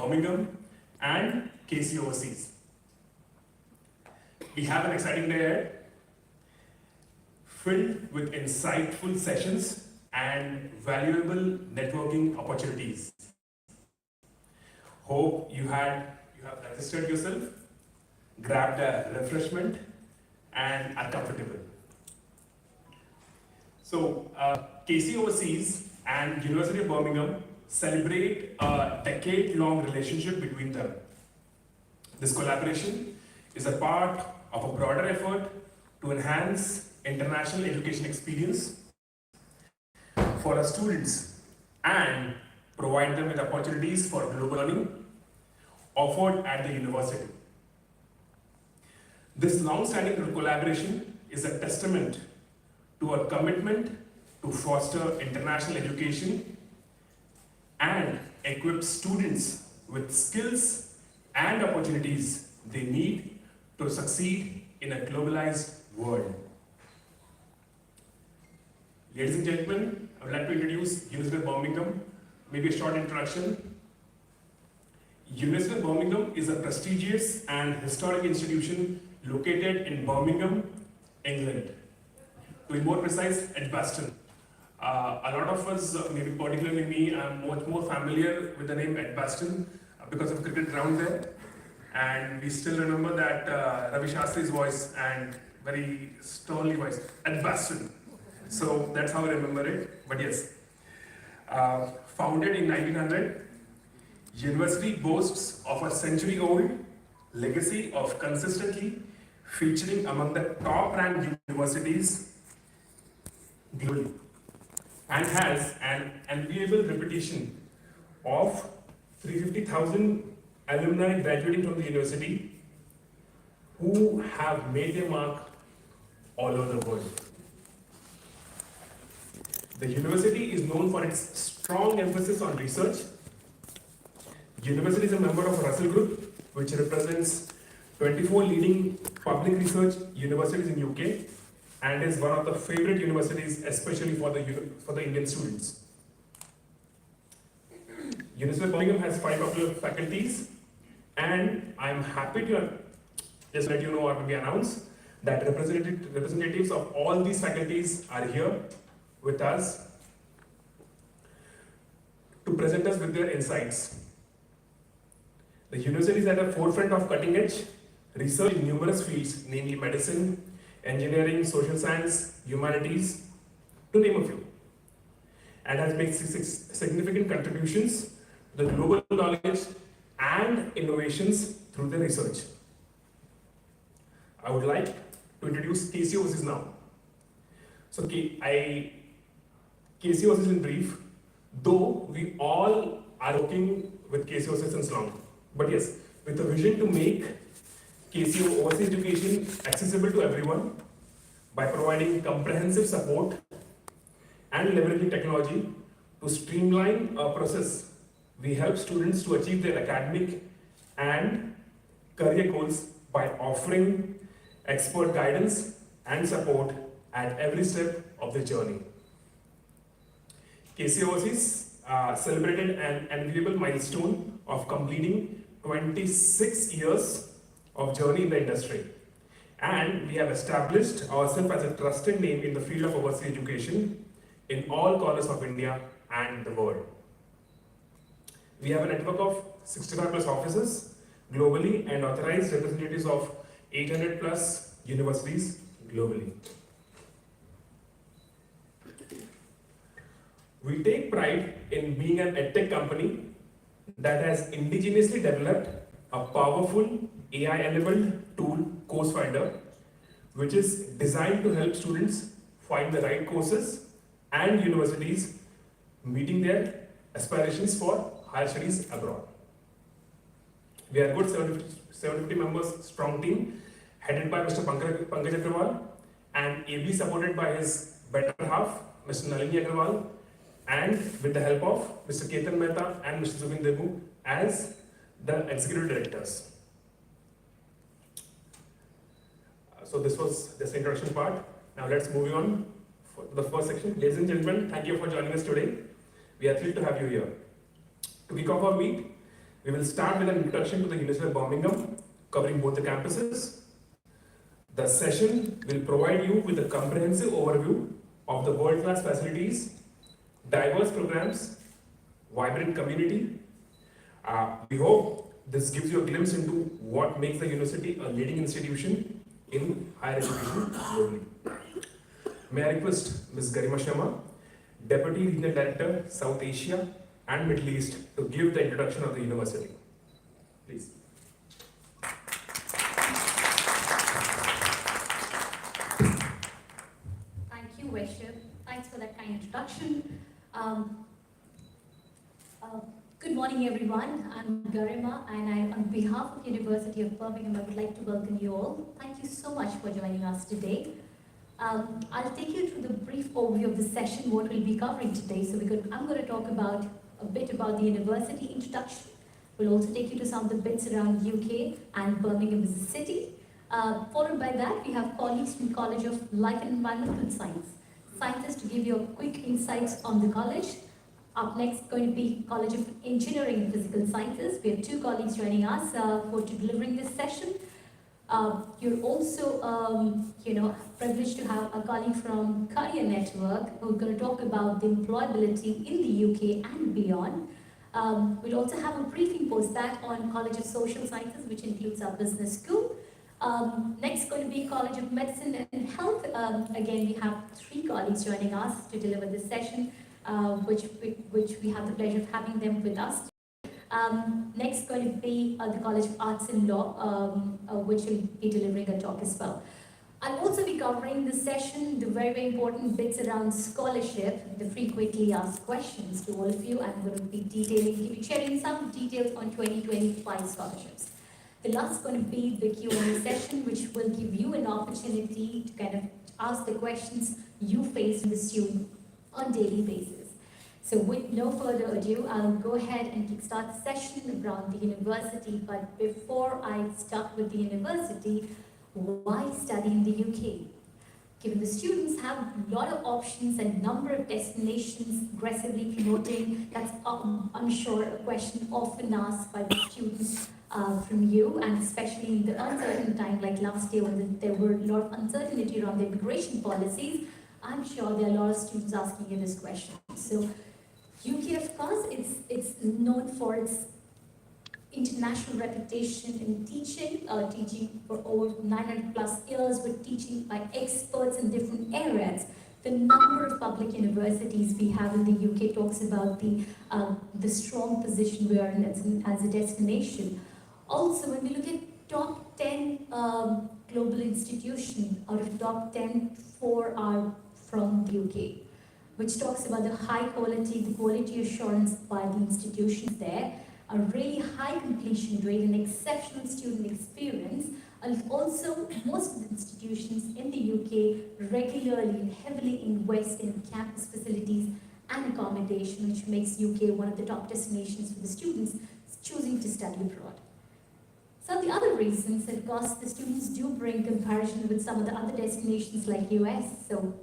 Birmingham and KC Overseas. We have an exciting day ahead, filled with insightful sessions and valuable networking opportunities. Hope you have registered yourself, grabbed a refreshment, and are comfortable. So, KC Overseas and University of Birmingham celebrate a decade-long relationship between them. This collaboration is a part of a broader effort to enhance international education experience for our students and provide them with opportunities for global learning offered at the university. This long-standing collaboration is a testament to our commitment to foster international education and equip students with skills and opportunities they need to succeed in a globalized world. Ladies and gentlemen, I would like to introduce University of Birmingham. Maybe a short introduction. University of Birmingham is a prestigious and historic institution located in Birmingham, England. To be more precise, Edgbaston. A lot of us, maybe particularly me, I'm much more familiar with the name Edgbaston because of cricket ground there. And we still remember that Ravi Shastri's voice and very sternly voice, Edgbaston. So that's how I remember it. But yes, founded in 1900, university boasts of a century-old legacy of consistently featuring among the top-ranked universities globally, and has an enviable reputation of 350,000 alumni graduating from the university who have made their mark all over the world. The university is known for its strong emphasis on research. The university is a member of Russell Group, which represents 24 leading public research universities in UK, and is one of the favorite universities, especially for the Indian students. University of Birmingham has 5 popular faculties, and I am happy to just let you know or maybe announce that representatives of all these faculties are here with us to present us with their insights. The university is at the forefront of cutting-edge research in numerous fields, namely medicine, engineering, social science, humanities, to name a few, and has made significant contributions to the global knowledge and innovations through their research. I would like to introduce KC Overseas now. So KC Overseas in brief, though we all are working with KC Overseas since long, but yes, with a vision to make KC Overseas education accessible to everyone by providing comprehensive support and leveraging technology to streamline our process. We help students to achieve their academic and career goals by offering expert guidance and support at every step of the journey. KC Overseas celebrated an enviable milestone of completing 26 years of journey in the industry, and we have established ourselves as a trusted name in the field of overseas education in all corners of India and the world. We have a network of 65 plus offices globally and authorized representatives of 800 plus universities globally. We take pride in being an edtech company that has indigenously developed a powerful AI-enabled tool, Course Finder, which is designed to help students find the right courses and universities meeting their aspirations for higher studies abroad. We are a good 750 members strong team headed by Mr. Pankaj Agrawal and ably supported by his better half, Mr. Nalini Agrawal, and with the help of Mr. Ketan Mehta and Mr. Zubin Debu as the executive directors. So this was this introduction part. Now let's move on to the first section. Ladies and gentlemen, thank you for joining us today. We are thrilled to have you here. To kick off our meet, We will start with an introduction to the University of Birmingham, covering both the campuses. The session will provide you with a comprehensive overview of the world-class facilities, diverse programs, vibrant community. We hope this gives you a glimpse into what makes the university a leading institution in higher education globally. May I request Ms. Garima Sharma, Deputy Regional Director, South Asia and Middle East, to give the introduction of the university. Please. Thank you, Vaishnav. Thanks for that kind introduction. Good morning, everyone. I'm Garima, and on behalf of University of Birmingham, I would like to welcome you all. Thank you so much for joining us today. I'll take you through the brief overview of the session, what we'll be covering today. I'm going to talk about a bit about the university introduction. We'll also take you to some of the bits around UK and Birmingham as a city. Followed by that, we have colleagues from College of Life and Environmental Sciences to give you a quick insights on the college. Up next, going to be College of Engineering and Physical Sciences. We have two colleagues joining us for delivering this session. You're also, privileged to have a colleague from Career Network who's going to talk about the employability in the UK and beyond. We'll also have a briefing post that on College of Social Sciences, which includes our business school. Next, going to be College of Medicine and Health. Again, we have three colleagues joining us to deliver this session, which we have the pleasure of having them with us. Next, going to be the College of Arts and Law, which will be delivering a talk as well. I'll also be covering this session, the very, very important bits around scholarship, the frequently asked questions to all of you. I'm going to be sharing some details on 2025 scholarships. The last going to be the Q&A session, which will give you an opportunity to kind of ask the questions you face in the student on a daily basis. So with no further ado, I'll go ahead and kickstart the session around the university. But before I start with the university, why study in the UK? Given the students have a lot of options and number of destinations aggressively promoting, that's, I'm sure, a question often asked by the students from you, and especially in the uncertain time like last year when there were a lot of uncertainty around the immigration policies. I'm sure there are a lot of students asking you this question. So UK, of course, it's known for its international reputation in teaching, teaching for over 900 plus years, with teaching by experts in different areas. The number of public universities we have in the UK talks about the strong position we are in as a destination. Also, when we look at top 10 global institutions, out of top 10, 4 are from the UK, which talks about the high quality, the quality assurance by the institutions there, a really high completion rate, an exceptional student experience, and also most of the institutions in the UK regularly and heavily invest in campus facilities and accommodation, which makes UK one of the top destinations for the students choosing to study abroad. So the other reasons, of course, the students do bring comparison with some of the other destinations like US. So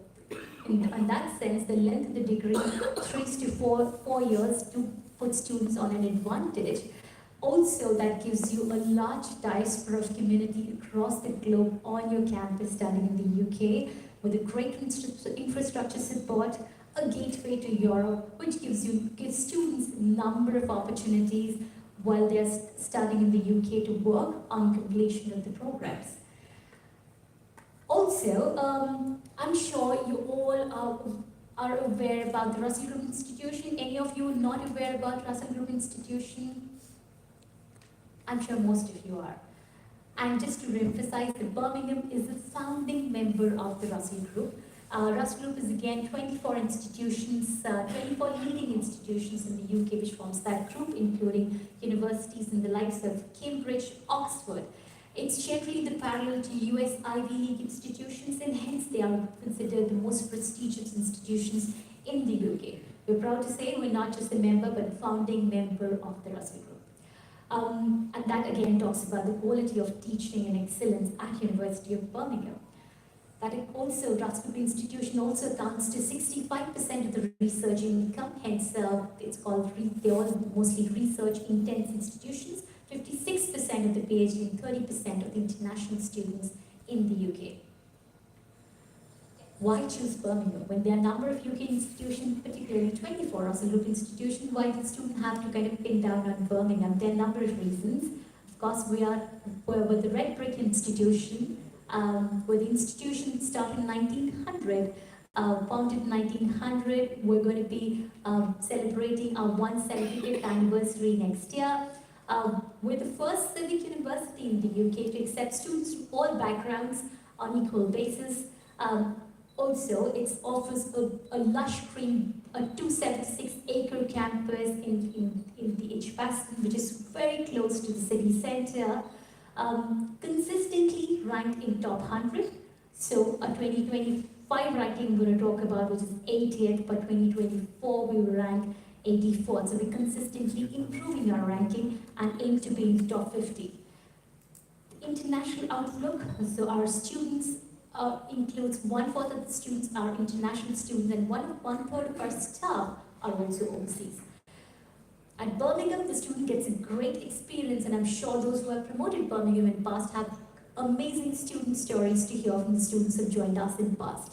in that sense, the length of the degree, 3 to 4 years, do put students on an advantage. Also, that gives you a large diaspora of community across the globe on your campus studying in the UK, with a great infrastructure support, a gateway to Europe, which gives students a number of opportunities while they're studying in the UK to work on completion of the programs. Also, I'm sure you all are aware about the Russell Group Institution. Any of you not aware about Russell Group Institution? I'm sure most of you are. And just to re-emphasize, that Birmingham is a founding member of the Russell Group. Russell Group is again 24 institutions, 24 leading institutions in the UK, which forms that group, including universities in the likes of Cambridge, Oxford. It's generally the parallel to US Ivy League institutions, and hence they are considered the most prestigious institutions in the UK. We're proud to say we're not just a member, but a founding member of the Russell Group. And that again talks about the quality of teaching and excellence at University of Birmingham. That it also, Raspberry institution also accounts to 65% of the research income, hence it's called, they're all mostly research intense institutions, 56% of the PhD and 30% of the international students in the UK. Why choose Birmingham? When there are a number of UK institutions, particularly 24 absolute institutions, why does the student have to kind of pin down on Birmingham? There are a number of reasons. Of course, we're the red brick institution, where the institution started in 1900, founded in 1900. We're going to be celebrating our 175th anniversary next year. We're the first civic university in the UK to accept students from all backgrounds on equal basis. Also, it offers a lush green, a 276-acre campus in the Edgbaston, which is very close to the city centre, consistently ranked in top 100. So a 2025 ranking we're going to talk about, which is 80th, but 2024 we will rank 84th. So we're consistently improving our ranking and aim to be in the top 50. International outlook, so our students includes 1/4 of the students are international students and 1/3 of our staff are also overseas. At Birmingham, the student gets a great experience, and I'm sure those who have promoted Birmingham in the past have amazing student stories to hear from the students who have joined us in the past.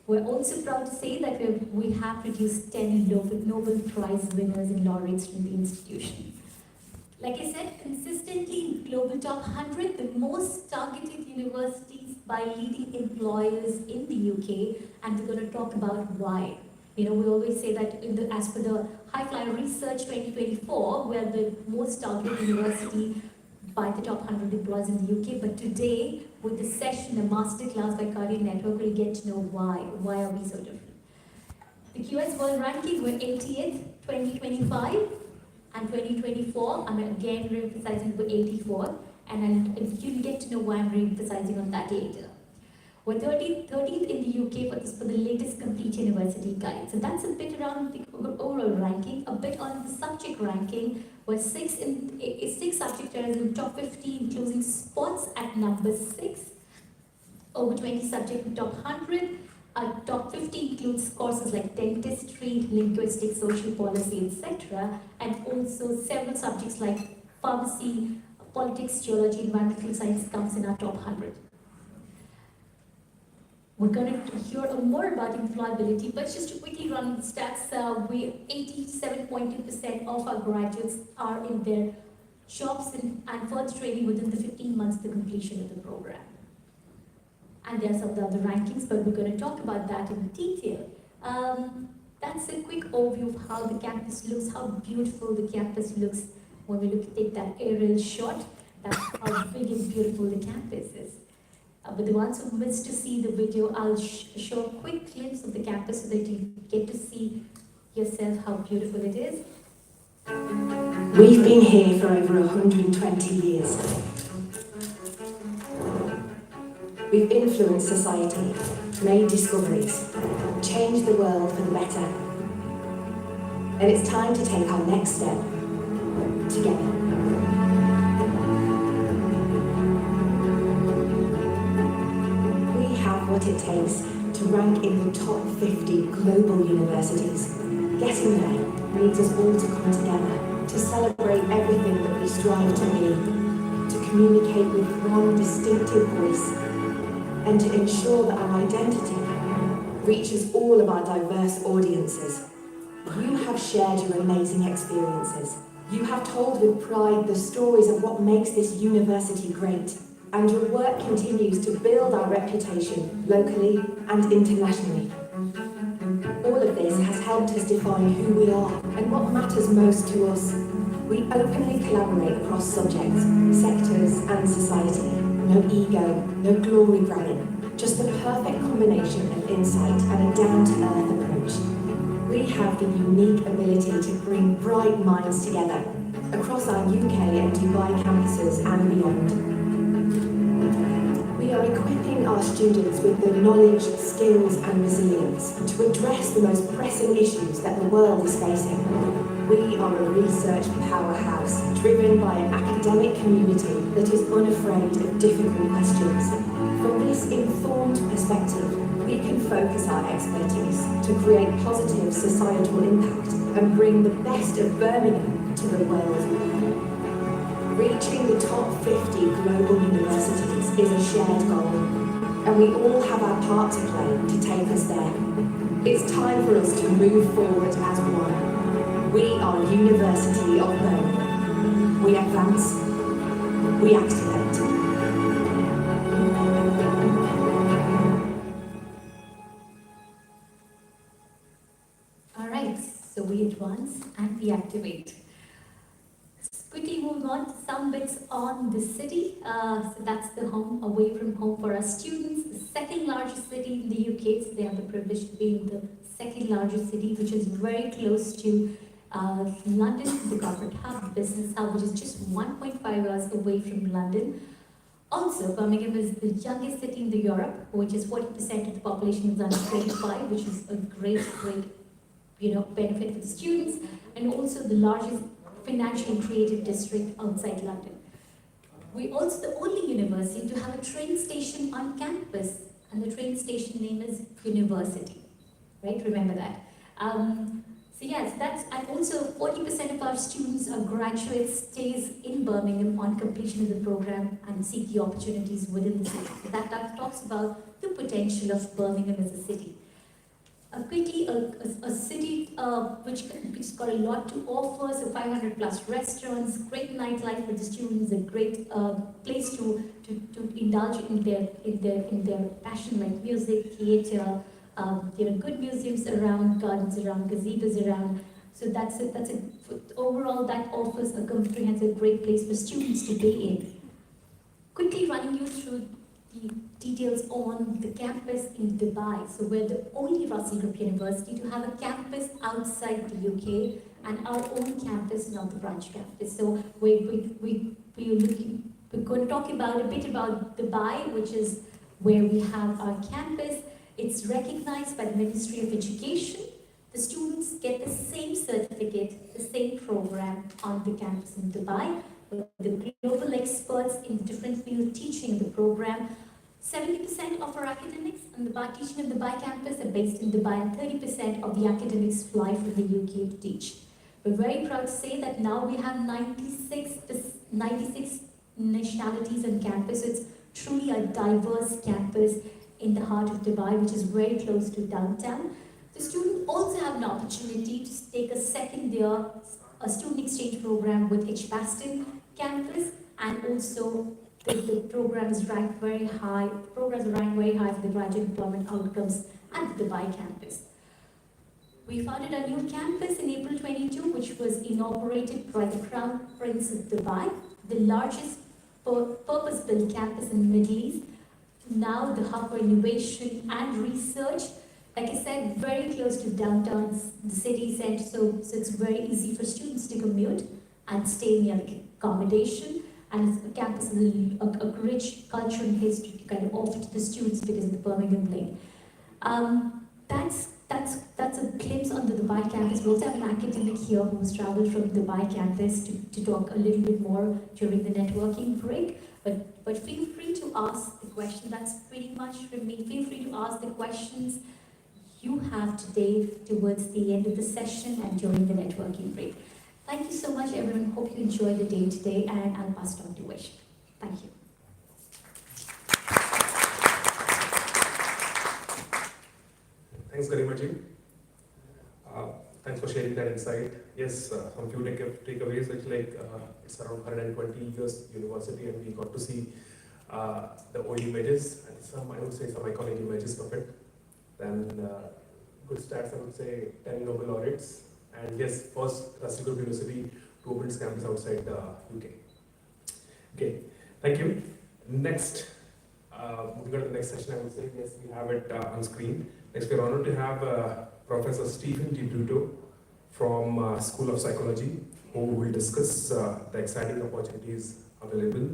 We're also proud to say that we have produced 10 Nobel Prize winners and laureates from the institution. Like I said, consistently in global top 100, the most targeted universities by leading employers in the UK, and we're going to talk about why. You know, we always say that as per the High Flyer Research 2024, we're the most targeted university by the top 100 employers in the UK. But today, with the session, a masterclass by Career Network, we'll get to know why. Why are we so different? The QS World Ranking, we're 80th, 2025. And 2024, I'm again re-emphasizing the 84th, and you'll get to know why I'm re-emphasizing on that later. We're 13th in the UK for the latest complete university guide. So that's a bit around the overall ranking, a bit on the subject ranking. We're six subject areas in top 50, including sports at number 6. Over 20 subjects in top 100. Top 50 includes courses like dentistry, linguistics, social policy, etc. And also several subjects like pharmacy, politics, geology, environmental science comes in our top 100. We're going to hear more about employability, but just to quickly run the stats, 87.2% of our graduates are in their jobs and further training within the 15 months of the completion of the program. And there are some of the other rankings, but we're going to talk about that in detail. That's a quick overview of how the campus looks, how beautiful the campus looks when we take that aerial shot. That's how big and beautiful the campus is. But the ones who missed to see the video, I'll show a quick glimpse of the campus so that you get to see yourself how beautiful it is. We've been here for over 120 years. We've influenced society, made discoveries, changed the world for the better. And it's time to take our next step together. We have what it takes to rank in the top 50 global universities. Getting there needs us all to come together, to celebrate everything that we strive to be, to communicate with one distinctive voice, and to ensure that our identity reaches all of our diverse audiences. You have shared your amazing experiences. You have told with pride the stories of what makes this university great, and your work continues to build our reputation locally and internationally. All of this has helped us define who we are and what matters most to us. We openly collaborate across subjects, sectors and society. No ego, no glory grabbing, just the perfect combination of insight and a down-to-earth approach. We have the unique ability to bring bright minds together across our UK and Dubai campuses and beyond. We are equipping our students with the knowledge, skills and resilience to address the most pressing issues that the world is facing. We are a research powerhouse, driven by an academic community that is unafraid of difficult questions. From this informed perspective, we can focus our expertise to create positive societal impact and bring the best of Birmingham to the world. Reaching the top 50 global universities is a shared goal, and we all have our part to play to take us there. It's time for us to move forward as one. We are University of Birmingham. We advance, we activate. All right, so we advance and we activate. Quickly moving on to some bits on the city. So that's the home, away from home for our students. The second largest city in the UK, so they have the privilege to be in the second largest city, which is very close to London, the corporate hub, the business hub, which is just 1.5 hours away from London. Also, Birmingham is the youngest city in the Europe, which is 40% of the population is under 25, which is a great benefit for the students, and also the largest financial and creative district outside London. We're also the only university to have a train station on campus, and the train station name is University, right? Remember that. So yes, and also 40% of our students or graduates stays in Birmingham on completion of the program and seek the opportunities within the city. So that talks about the potential of Birmingham as a city. Quickly, a city which has got a lot to offer, so 500 plus restaurants, great nightlife for the students, a great place to indulge in their passion like music, theatre, good museums around, gardens around, gazebos around. So overall that offers a comprehensive great place for students to be in. Quickly running you through the details on the campus in Dubai. So we're the only Russell Group University to have a campus outside the UK and our own campus, not the branch campus. So we're going to talk a bit about Dubai, which is where we have our campus. It's recognized by the Ministry of Education. The students get the same certificate, the same program on the campus in Dubai. The global experts in different fields teaching the program. 70% of our academics and the teaching on the Dubai campus are based in Dubai, and 30% of the academics fly from the UK to teach. We're very proud to say that now we have 96 nationalities on campus. So it's truly a diverse campus in the heart of Dubai, which is very close to downtown. The students also have an opportunity to take a second year, a student exchange program with Edgbaston campus, and also the program is ranked very high. The programs are ranked very high for the graduate employment outcomes at the Dubai campus. We founded a new campus in April 22, which was inaugurated by the Crown Prince of Dubai, the largest purpose-built campus in the Middle East. Now the hub for innovation and research. Like I said, very close to downtown, the city centre, so it's very easy for students to commute and stay near the accommodation. And the campus is a rich culture and history to kind of offer to the students because of the Birmingham link. That's a glimpse on the Dubai campus. We also have an academic here who's traveled from Dubai campus to talk a little bit more during the networking break. But feel free to ask the question. That's pretty much from me. Feel free to ask the questions you have today towards the end of the session and during the networking break. Thank you so much, everyone. Hope you enjoy the day today, and I'll pass it on to Wish. Thank you. Thanks, Garima ji. Thanks for sharing that insight. Yes, some few takeaways, which it's around 120 years university, and we got to see the old images and some iconic images of it. Then good stats, I would say 10 Nobel laureates, and yes, first Russell Group University to open its campus outside the UK. Okay, thank you. Next, moving on to the next session, I would say, yes, we have it on screen. Next, we're honored to have Professor Stephen Di Bruto from School of Psychology, who will discuss the exciting opportunities available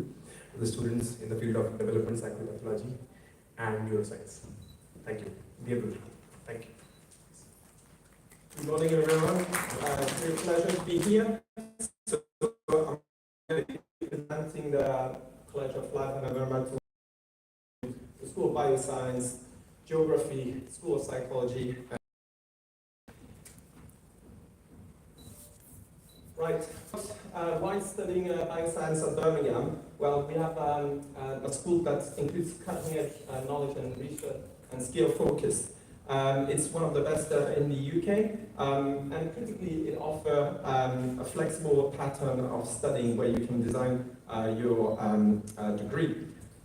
to the students in the field of development psychopathology and neuroscience. Thank you. Dear Bruto, thank you. Good morning, everyone. It's a pleasure to be here. So I'm presenting the College of Life and Environmental, the School of Bioscience, Geography, School of Psychology. Right. Why studying bioscience at Birmingham? Well, we have a school that includes cutting-edge knowledge and research and skill focus. It's one of the best in the UK, and critically it offers a flexible pattern of studying where you can design your degree.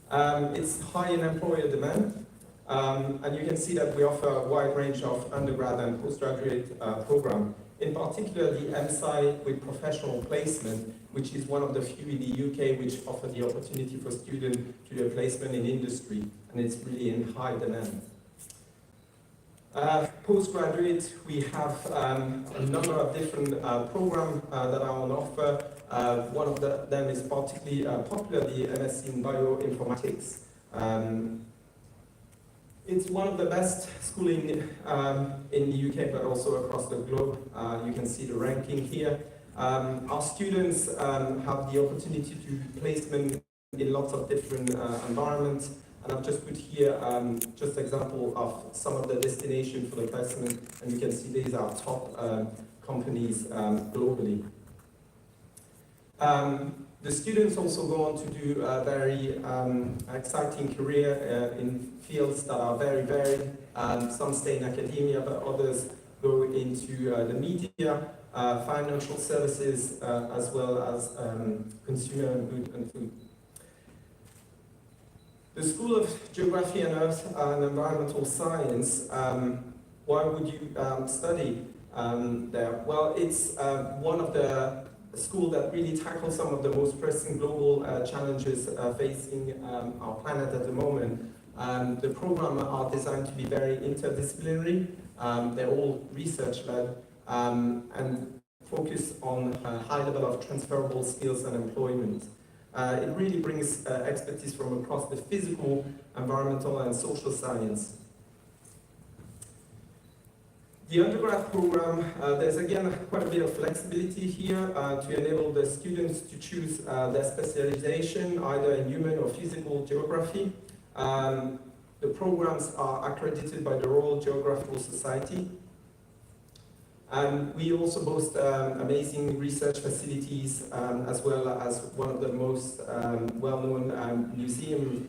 It's high in employer demand, and you can see that we offer a wide range of undergrad and postgraduate programs. In particular, the MSci with professional placement, which is one of the few in the UK which offer the opportunity for students to do a placement in industry, and it's really in high demand. Postgraduate, we have a number of different programs that are on offer. One of them is particularly popular, the MSc in Bioinformatics. It's one of the best schooling in the UK, but also across the globe. You can see the ranking here. Our students have the opportunity to do placement in lots of different environments. And I've just put here just example of some of the destinations for the placement, and you can see these are top companies globally. The students also go on to do a very exciting career in fields that are very varied. Some stay in academia, but others go into the media, financial services, as well as consumer and good and food. The School of Geography and Earth and Environmental Science, why would you study there? Well, it's one of the schools that really tackles some of the most pressing global challenges facing our planet at the moment. The programs are designed to be very interdisciplinary. They're all research-led and focus on a high level of transferable skills and employment. It really brings expertise from across the physical, environmental, and social science. The undergrad program, there's again quite a bit of flexibility here to enable the students to choose their specialization, either in human or physical geography. The programs are accredited by the Royal Geographical Society. And we also boast amazing research facilities, as well as one of the most well-known museums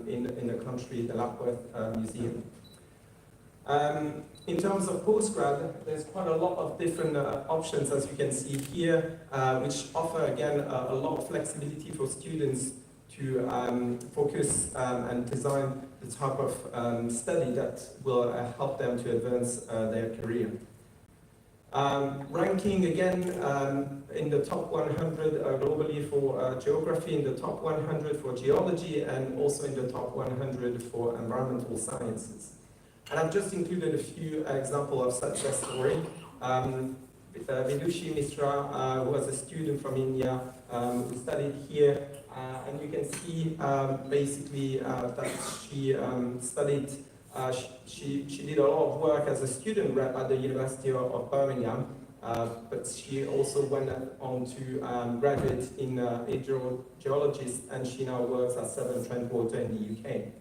in the country, the Lapworth Museum. In terms of postgrad, there's quite a lot of different options, as you can see here, which offer, again, a lot of flexibility for students to focus and design the type of study that will help them to advance their career. Ranking again in the top 100 globally for geography, in the top 100 for geology, and also in the top 100 for environmental sciences. And I've just included a few examples of success story. Vidushi Mishra, who was a student from India, who studied here, and you can see basically that she studied. She did a lot of work as a student rep at the University of Birmingham, but she also went on to graduate in hydrogeologist, and she now works at Severn Trent Water in the UK.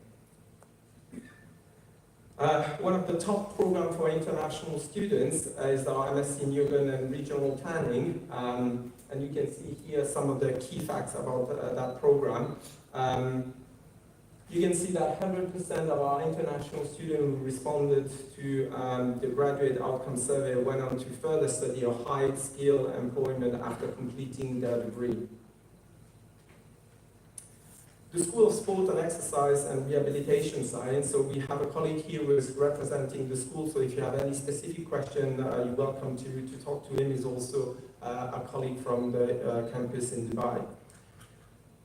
One of the top programs for international students is our MSc in Urban and Regional Planning, and you can see here some of the key facts about that program. You can see that 100% of our international students who responded to the graduate outcome survey went on to further study or high skill employment after completing their degree. The School of Sport and Exercise and Rehabilitation Science, so we have a colleague here who is representing the school, so if you have any specific question, you're welcome to talk to him. He's also a colleague from the campus in Dubai.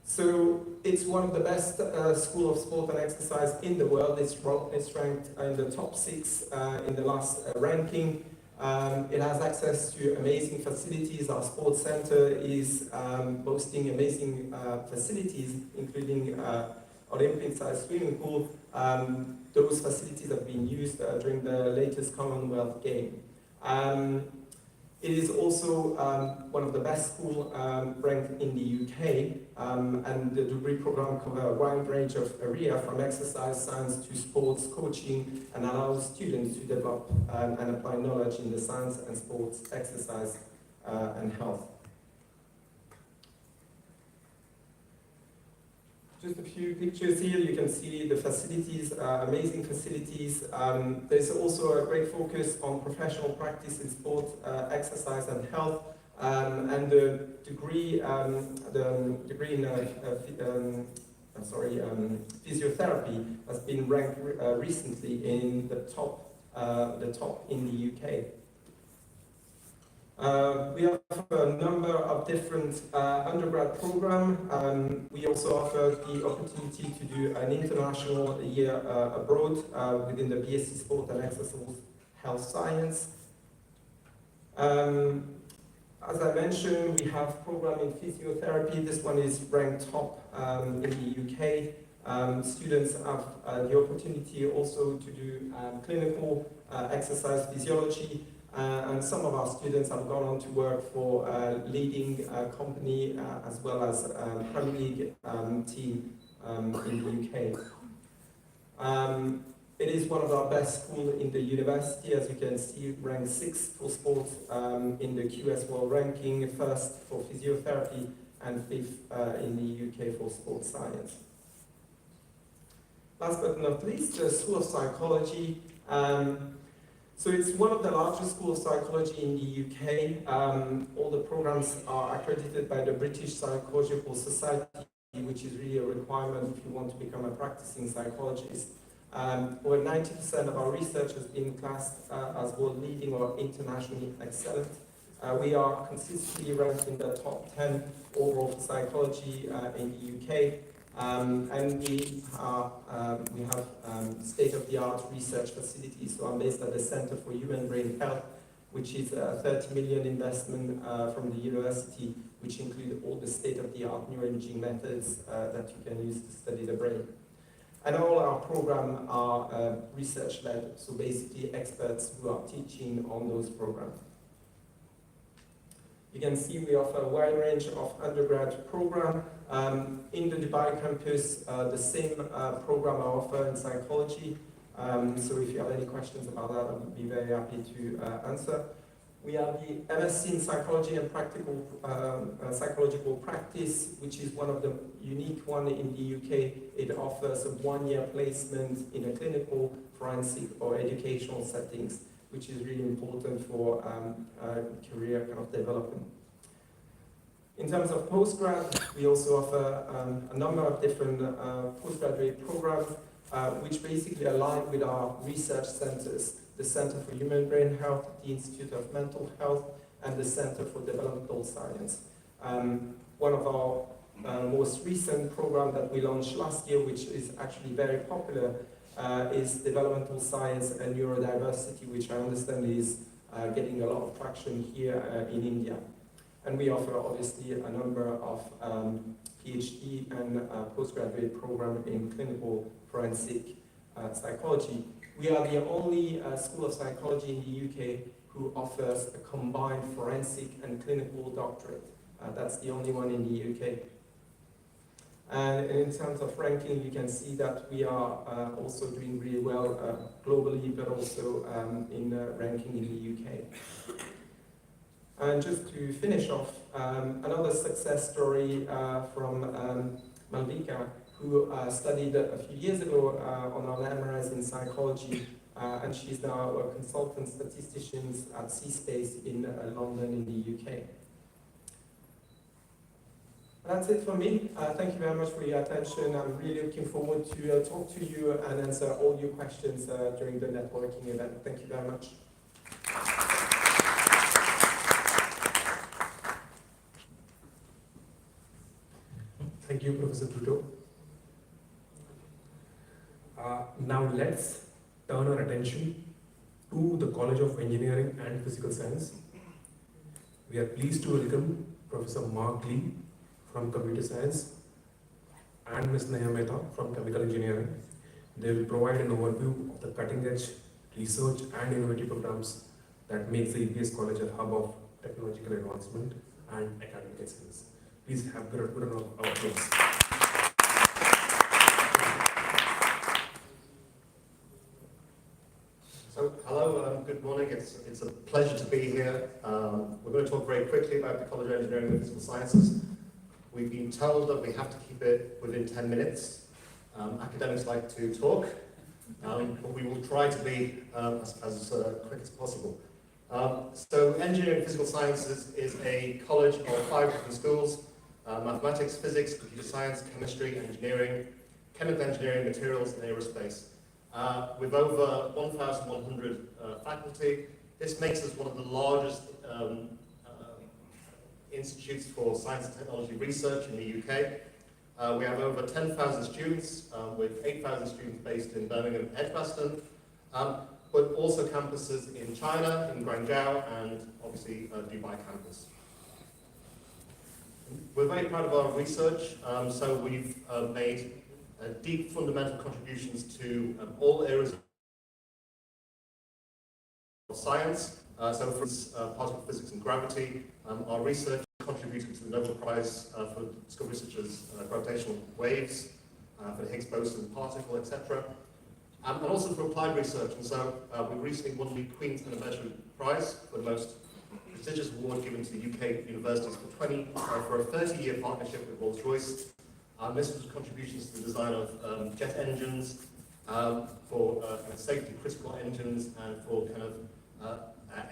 So it's one of the best schools of sport and exercise in the world. It's ranked in the top 6 in the last ranking. It has access to amazing facilities. Our sports center is boasting amazing facilities, including Olympic-sized swimming pool. Those facilities have been used during the latest Commonwealth Games. It is also one of the best schools ranked in the UK, and the degree program covers a wide range of areas from exercise science to sports coaching, and allows students to develop and apply knowledge in the science and sports, exercise and health. Just a few pictures here. You can see the facilities, amazing facilities. There's also a great focus on professional practice in sport, exercise and health. And the degree in physiotherapy has been ranked recently in the top in the UK. We have a number of different undergrad programs. We also offer the opportunity to do an international year abroad within the BSc Sport and Exercise Health Science. As I mentioned, we have program in physiotherapy. This one is ranked top in the UK. Students have the opportunity also to do clinical exercise physiology. And some of our students have gone on to work for a leading company as well as Premier League team in the UK. It is one of our best schools in the university, as you can see, ranked 6th for sports in the QS World Ranking, 1st for physiotherapy, and 5th in the UK for sports science. Last but not least, the School of Psychology. So it's one of the largest schools of psychology in the UK. All the programs are accredited by the British Psychological Society, which is really a requirement if you want to become a practicing psychologist. Over 90% of our research has been classed as world leading or internationally excellent. We are consistently ranked in the top 10 overall for psychology in the UK. And we have state-of-the-art research facilities. So I'm based at the Center for Human Brain Health, which is a 30 million investment from the university, which include all the state-of-the-art neuroimaging methods that you can use to study the brain. And all our programs are research-led, so basically experts who are teaching on those programs. You can see we offer a wide range of undergrad programs. In the Dubai campus, the same program I offer in psychology. So if you have any questions about that, I would be very happy to answer. We have the MSc in Psychology and Practical Psychological Practice, which is one of the unique ones in the UK. It offers a one-year placement in a clinical, forensic or educational settings, which is really important for career kind of development. In terms of postgrad, we also offer a number of different postgraduate programs, which basically align with our research centers, the Center for Human Brain Health, the Institute of Mental Health, and the Center for Developmental Science. One of our most recent programs that we launched last year, which is actually very popular, is Developmental Science and Neurodiversity, which I understand is getting a lot of traction here in India. And we offer obviously a number of PhD and postgraduate programs in clinical forensic psychology. We are the only school of psychology in the UK who offers a combined forensic and clinical doctorate. That's the only one in the UK. And in terms of ranking, you can see that we are also doing really well globally, but also in ranking in the UK. And just to finish off, another success story from Malvika, who studied a few years ago on our MRS in psychology, and she's now a consultant statistician at CSpace in London in the UK. That's it for me. Thank you very much for your attention. I'm really looking forward to talk to you and answer all your questions during the networking event. Thank you very much. Thank you, Professor Pluto. Now let's turn our attention to the College of Engineering and Physical Science. We are pleased to welcome Professor Mark Lee from Computer Science and Ms. Neha Mehta from Chemical Engineering. They will provide an overview of the cutting-edge research and innovative programs that makes the EBS College a hub of technological advancement and academic excellence. Please have a good round of applause. So, hello, good morning. It's a pleasure to be here. We're going to talk very quickly about the College of Engineering and Physical Sciences. We've been told that we have to keep it within 10 minutes. Academics like to talk, but we will try to be as quick as possible. So, Engineering and Physical Sciences is a college of 5 different schools: mathematics, physics, computer science, chemistry, engineering, chemical engineering, materials, and aerospace. With over 1,100 faculty, this makes us one of the largest institutes for science and technology research in the UK. We have over 10,000 students, with 8,000 students based in Birmingham and Edgbaston, but also campuses in China, in Guangzhou, and obviously Dubai campus. We're very proud of our research, so we've made deep fundamental contributions to all areas of science. So for particle physics and gravity, our research contributed to the Nobel Prize for discoveries such as gravitational waves, for the Higgs boson particle, etc. And also for applied research. And so we recently won the Queen's Anniversary Prize for the most prestigious award given to the UK universities for a 30-year partnership with Rolls-Royce. This was contributions to the design of jet engines, for kind of safety critical engines, and for kind of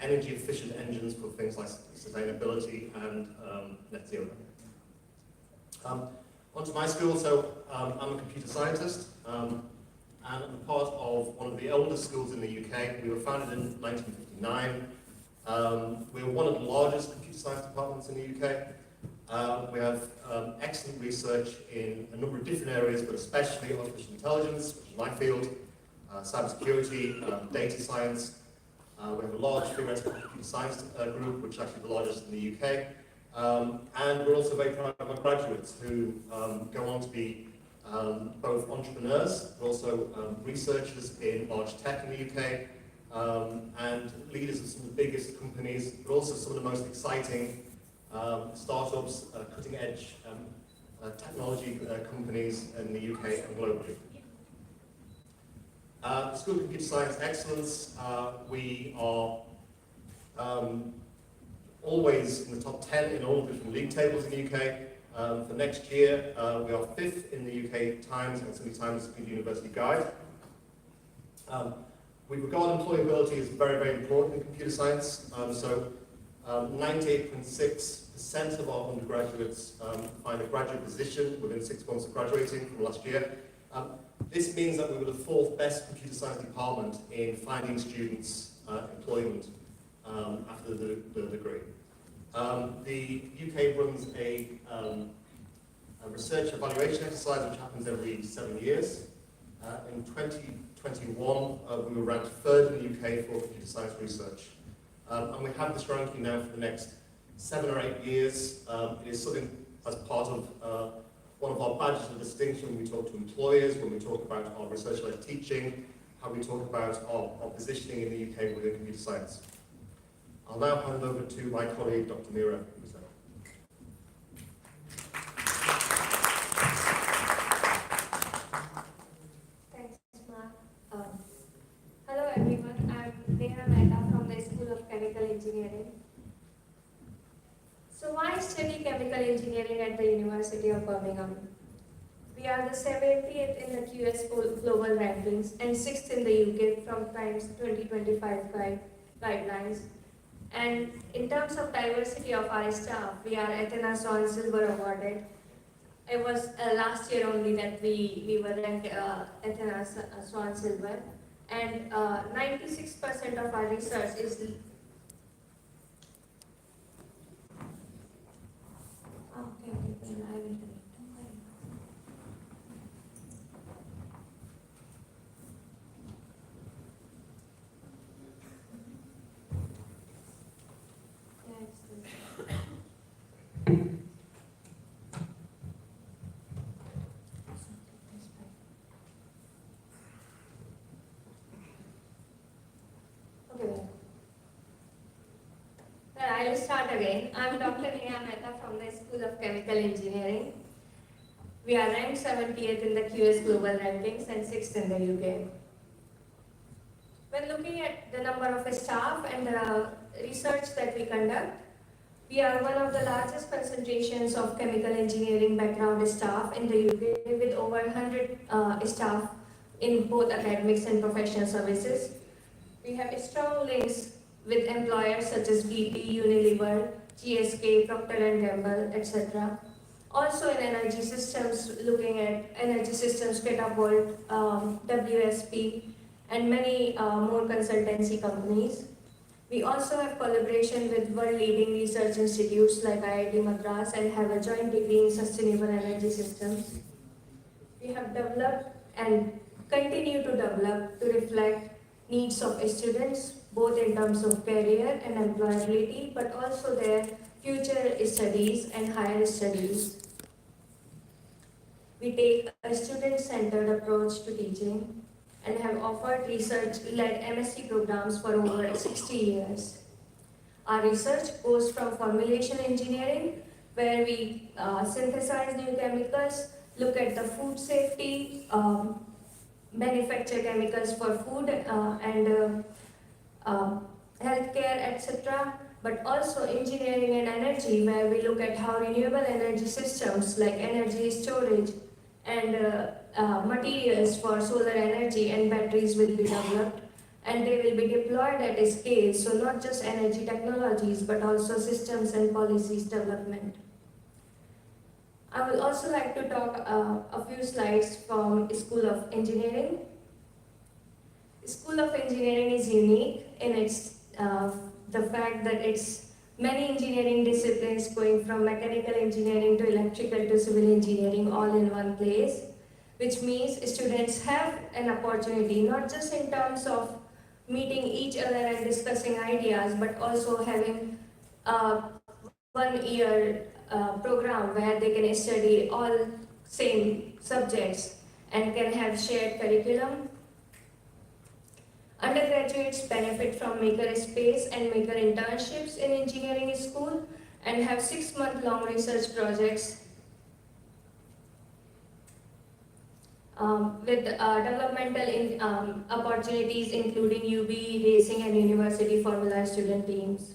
energy efficient engines for things like sustainability and net zero. Onto my school. So I'm a computer scientist, and I'm part of one of the oldest schools in the UK. We were founded in 1959. We were one of the largest computer science departments in the UK. We have excellent research in a number of different areas, but especially artificial intelligence, which is my field, cybersecurity, data science. We have a large theoretical computer science group, which is actually the largest in the UK. And we're also very proud of our graduates who go on to be both entrepreneurs, but also researchers in large tech in the UK, and leaders of some of the biggest companies, but also some of the most exciting startups, cutting-edge technology companies in the UK and globally. The School of Computer Science Excellence, we are always in the top 10 in all different league tables in the UK. For next year, we are 5th in the UK Times and Sunday Times Computer University Guide. We regard employability as very, very important in computer science. 98.6% of our undergraduates find a graduate position within 6 months of graduating from last year. This means that we were the 4th best computer science department in finding students employment after the degree. The UK runs a research evaluation exercise which happens every 7 years. In 2021, we were ranked 3rd in the UK for computer science research. And we have this ranking now for the next 7 or 8 years. It is something as part of one of our badges of distinction when we talk to employers, when we talk about our research-led teaching, how we talk about our positioning in the UK within computer science. I'll now hand over to my colleague, Dr. Mira. Thanks, Mark. Hello everyone, I'm Neha Mehta from the School of Chemical Engineering. So why study chemical engineering at the University of Birmingham? We are the 70th in the QS global rankings and 6th in the UK from Times 2025 guidelines. And in terms of diversity of our staff, we are Athena Swan Silver awarded. It was last year only that we were ranked Athena Swan Silver. And 96% of our research is okay, I will do it. I'll start again. I'm Dr. Neha Mehta from the School of Chemical Engineering. We are ranked 70th in the QS Global Rankings and 6th in the UK. When looking at the number of staff and the research that we conduct, we are one of the largest concentrations of chemical engineering background staff in the UK with over 100 staff in both academics and professional services. We have strong links with employers such as BP, Unilever, GSK, Procter & Gamble, etc. Also in energy systems, looking at energy systems, Catapult, WSP, and many more consultancy companies. We also have collaboration with world-leading research institutes like IIT Madras and have a joint degree in sustainable energy systems. We have developed and continue to develop to reflect needs of students, both in terms of career and employability, but also their future studies and higher studies. We take a student-centered approach to teaching and have offered research-led MSc programs for over 60 years. Our research goes from formulation engineering, where we synthesize new chemicals, look at the food safety, manufacture chemicals for food and healthcare, etc. But also engineering and energy, where we look at how renewable energy systems like energy storage and materials for solar energy and batteries will be developed, and they will be deployed at a scale, so not just energy technologies but also systems and policies development. I would also like to talk a few slides from School of Engineering. School of Engineering is unique in its the fact that it's many engineering disciplines going from mechanical engineering to electrical to civil engineering all in one place, which means students have an opportunity not just in terms of meeting each other and discussing ideas, but also having a 1 year program where they can study all same subjects and can have shared curriculum. Undergraduates benefit from maker space and maker internships in engineering school and have 6-month-long research projects with developmental opportunities including UB, racing and university formula student teams.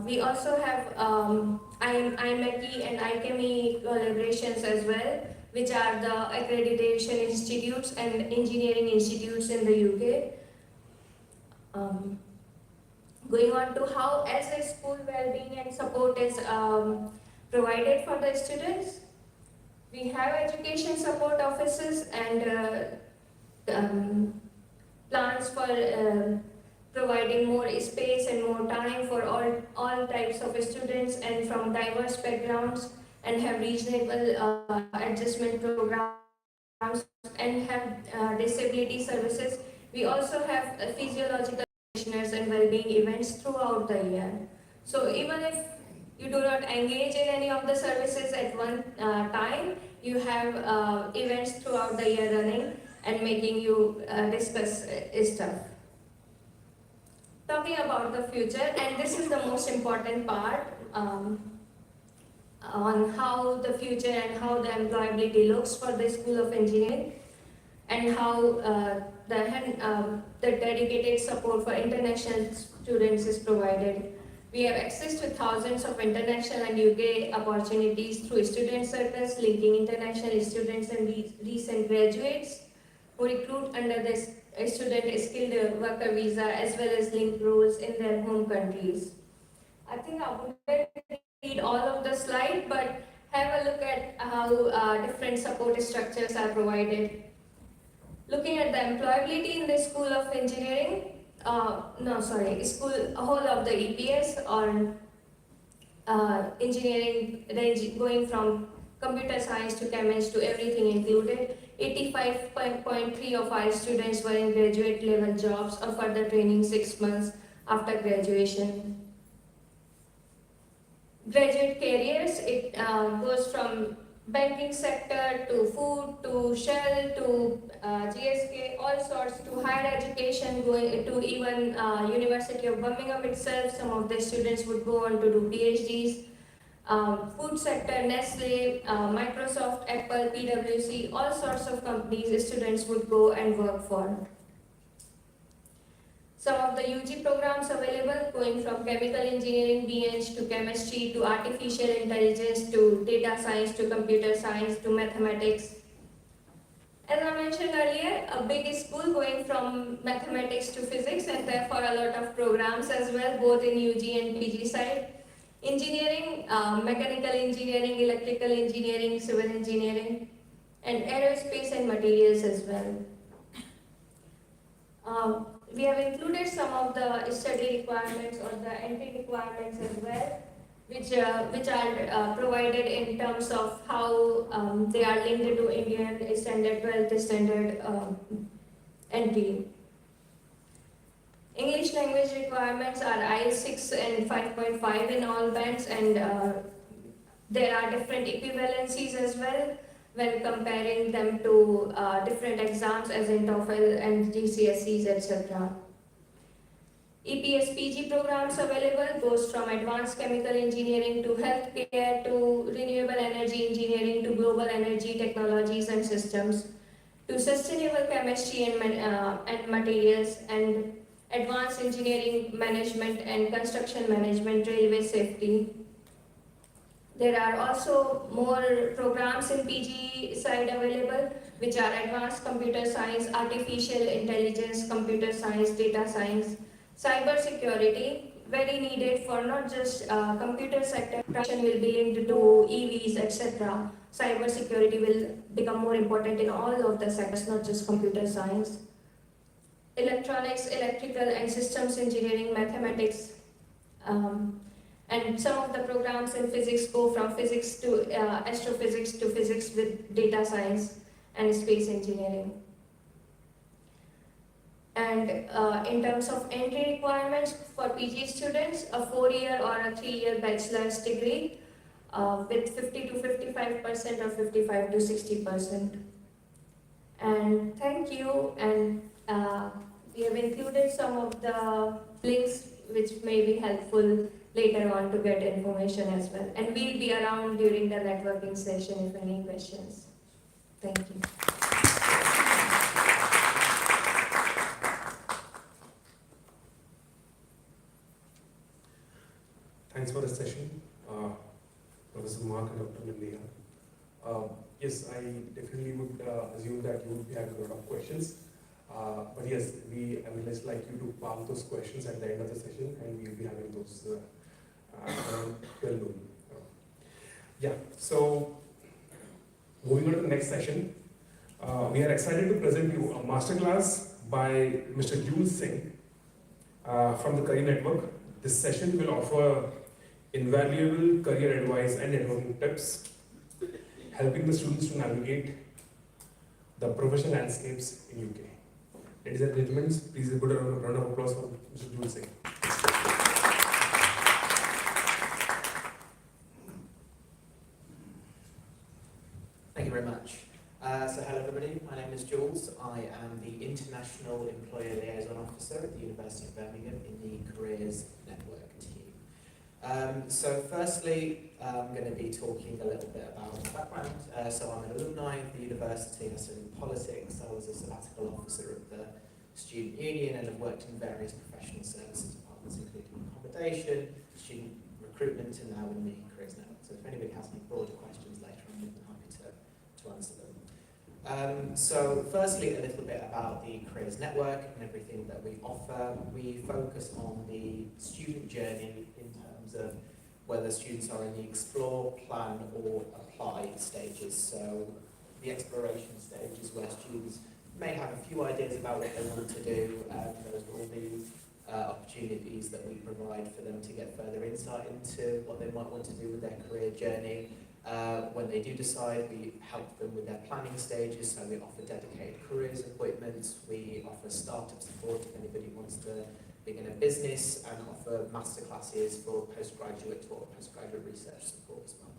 We also have IMECI and IChemE collaborations as well, which are the accreditation institutes and engineering institutes in the UK. Going on to how as a school well-being and support is provided for the students. We have education support offices and plans for providing more space and more time for all types of students and from diverse backgrounds, and have reasonable adjustment programs and have disability services. We also have physiological practitioners and well-being events throughout the year. So even if you do not engage in any of the services at one time, you have events throughout the year running and making you discuss stuff. Talking about the future, and this is the most important part on how the future and how the employability looks for the School of Engineering, and how the dedicated support for international students is provided. We have access to thousands of international and UK opportunities through student circles linking international students and recent graduates who recruit under the student skilled worker visa as well as link roles in their home countries. I think I wouldn't read all of the slide, but have a look at how different support structures are provided. Looking at the employability in the School of Engineering, whole of the EPS or engineering range going from computer science to chemistry to everything included. 85.3% of our students were in graduate level jobs or further training 6 months after graduation. Graduate careers, it goes from banking sector, to food, to Shell, to GSK, all sorts, to higher education, going to even University of Birmingham itself. Some of the students would go on to do PhDs. Food sector, Nestle, Microsoft, Apple, PwC, all sorts of companies students would go and work for. Some of the UG programs available, going from chemical engineering, BEng, to chemistry, to artificial intelligence, to data science, to computer science, to mathematics. As I mentioned earlier, a big school going from mathematics to physics, and therefore a lot of programs as well, both in UG and PG side. Engineering, mechanical engineering, electrical engineering, civil engineering, and aerospace and materials as well. We have included some of the study requirements or the entry requirements as well, which are provided in terms of how they are linked to Indian standard 12th standard entry. English language requirements are IELTS 6 and 5.5 in all bands, and there are different equivalencies as well when comparing them to different exams as in TOEFL and GCSEs, etc. EPS PG programs available goes from advanced chemical engineering to healthcare to renewable energy engineering to global energy technologies and systems to sustainable chemistry and materials and advanced engineering management and construction management, railway safety. There are also more programs in PG side available, which are advanced computer science, artificial intelligence, computer science, data science, cyber security, very needed for not just computer sector. Production will be linked to EVs, etc. Cyber security will become more important in all of the sectors, not just computer science. Electronics, electrical and systems engineering, mathematics, and some of the programs in physics go from physics to astrophysics to physics with data science and space engineering. And in terms of entry requirements for PG students, a 4-year or a 3-year bachelor's degree with 50 to 55% or 55 to 60%. And thank you, and we have included some of the links which may be helpful later on to get information as well. And we'll be around during the networking session if any questions. Thank you. Thanks for the session, Professor Mark and Dr. Lindeha. Yes, I definitely would assume that you would be having a lot of questions. But yes, I would just like you to park those questions at the end of the session, and we'll be having those around 12 noon. Yeah, so moving on to the next session, we are excited to present you a masterclass by Mr. Jules Singh from the Career Network. This session will offer invaluable career advice and networking tips, helping the students to navigate the professional landscapes in UK. Ladies and gentlemen, please put a round of applause for Mr. Jules Singh. Thank you very much. So hello everybody, my name is Jules. I am the International Employer Liaison Officer at the University of Birmingham in the Careers Network team. So firstly, I'm going to be talking a little bit about my background. So I'm an alumni of the university. I studied politics. I was a sabbatical officer of the student union and have worked in various professional services departments, including accommodation, student recruitment, and now in the Careers Network. So if anybody has any broader questions later, I'm more than happy to answer them. So firstly, a little bit about the Careers Network and everything that we offer. We focus on the student journey in terms of whether students are in the explore, plan or apply stages. So the exploration stage is where students may have a few ideas about what they want to do. Those are all the opportunities that we provide for them to get further insight into what they might want to do with their career journey. When they do decide, we help them with their planning stages, so we offer dedicated careers appointments, we offer startup support if anybody wants to begin a business, and offer masterclasses for postgraduate or postgraduate research support as well.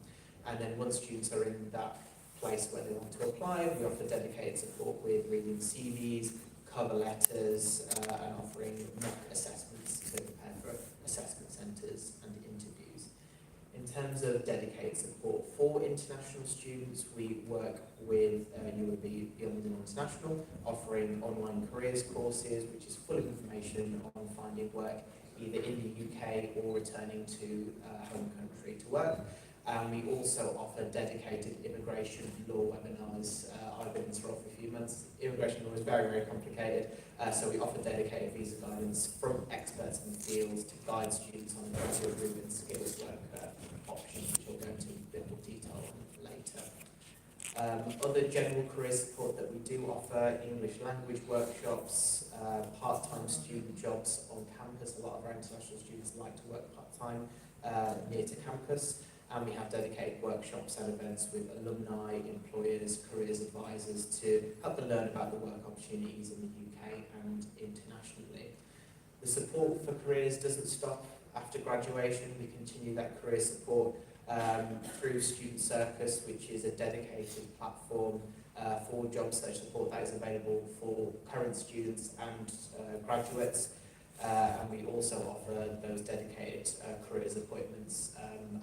And then once students are in that place where they want to apply, we offer dedicated support with reading CVs, cover letters, and offering mock assessments to prepare for assessment centres and interviews. In terms of dedicated support for international students, we work with UAB Beyond and International, offering online careers courses, which is full of information on finding work either in the UK or returning to home country to work. And we also offer dedicated immigration law webinars. I've been in this role for a few months. Immigration law is very, very complicated, so we offer dedicated visa guidance from experts in the fields to guide students on graduate route and skills worker options, which I'll go into a bit more detail on later. Other general career support that we do offer: English language workshops, part-time student jobs on campus. A lot of our international students like to work part-time near to campus. And we have dedicated workshops and events with alumni, employers, careers advisors to help them learn about the work opportunities in the UK and internationally. The support for careers doesn't stop after graduation. We continue that career support through Student Circus, which is a dedicated platform for job search support that is available for current students and graduates. And we also offer those dedicated careers appointments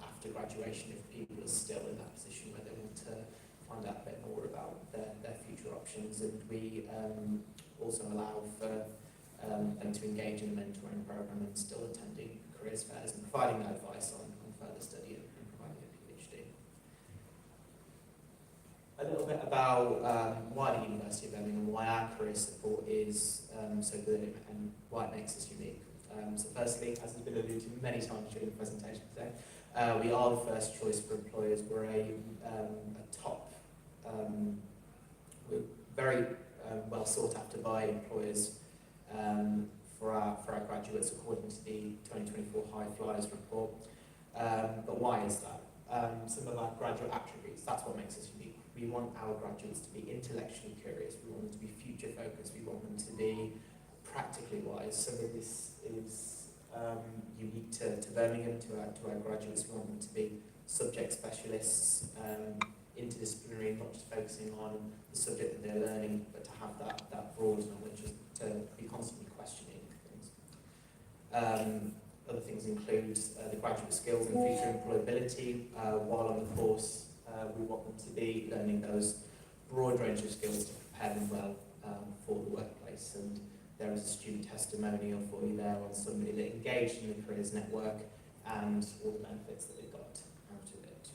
after graduation if people are still in that position where they want to find out a bit more about their future options. And we also allow for them to engage in the mentoring program and still attending careers fairs and providing advice on further study and providing a PhD. A little bit about why the University of Birmingham, why our career support is so good and why it makes us unique. So firstly, as has been alluded to many times during the presentation today, we are the first choice for employers. We're a top, we're very well sought after by employers for our graduates according to the 2024 High Flyers report. But why is that? Some of our graduate attributes, that's what makes us unique. We want our graduates to be intellectually curious, we want them to be future focused, we want them to be practically wise. Some of this is unique to Birmingham, to our graduates. We want them to be subject specialists, interdisciplinary, not just focusing on the subject that they're learning, but to have that broad knowledge, to be constantly questioning things. Other things include the graduate skills and future employability. While on the course, we want them to be learning those broad range of skills to prepare them well for the workplace. And there is a student testimonial for you there on somebody that engaged in the careers network and all the benefits that they got out of it.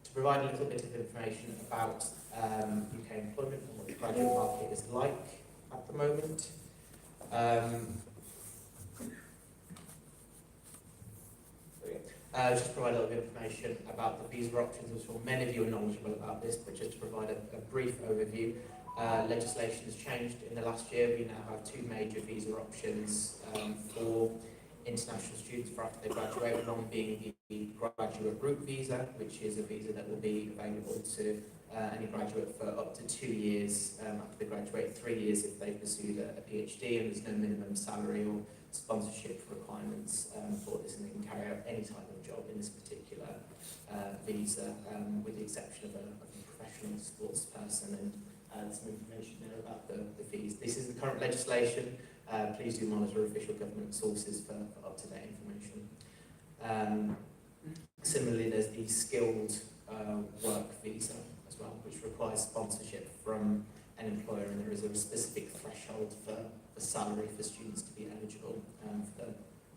To provide a little bit of information about UK employment and what the graduate market is like at the moment. Just provide a little bit of information about the visa options. I'm sure many of you are knowledgeable about this, but just to provide a brief overview. Legislation has changed in the last year. We now have two major visa options for international students for after they graduate, one being the graduate route visa, which is a visa that will be available to any graduate for up to 2 years after they graduate, 3 years if they pursued a PhD, and there's no minimum salary or sponsorship requirements for this, and they can carry out any type of job in this particular visa, with the exception of a professional sports person. And some information there about the fees. This is the current legislation. Please do monitor official government sources for up-to-date information. Similarly, there's the skilled work visa as well, which requires sponsorship from an employer, and there is a specific threshold for salary for students to be eligible for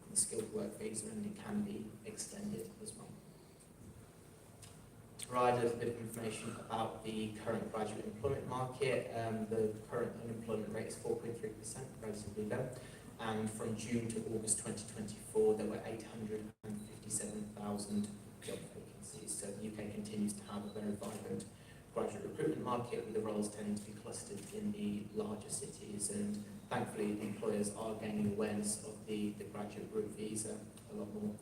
the skilled work visa, and it can be extended as well. To provide a little bit of information about the current graduate employment market, the current unemployment rate is 4.3%, relatively low, and from June to August 2024 there were 857,000 job vacancies. So the UK continues to have a very vibrant graduate recruitment market, with the roles tending to be clustered in the larger cities, and thankfully employers are gaining awareness of the graduate route visa a lot more.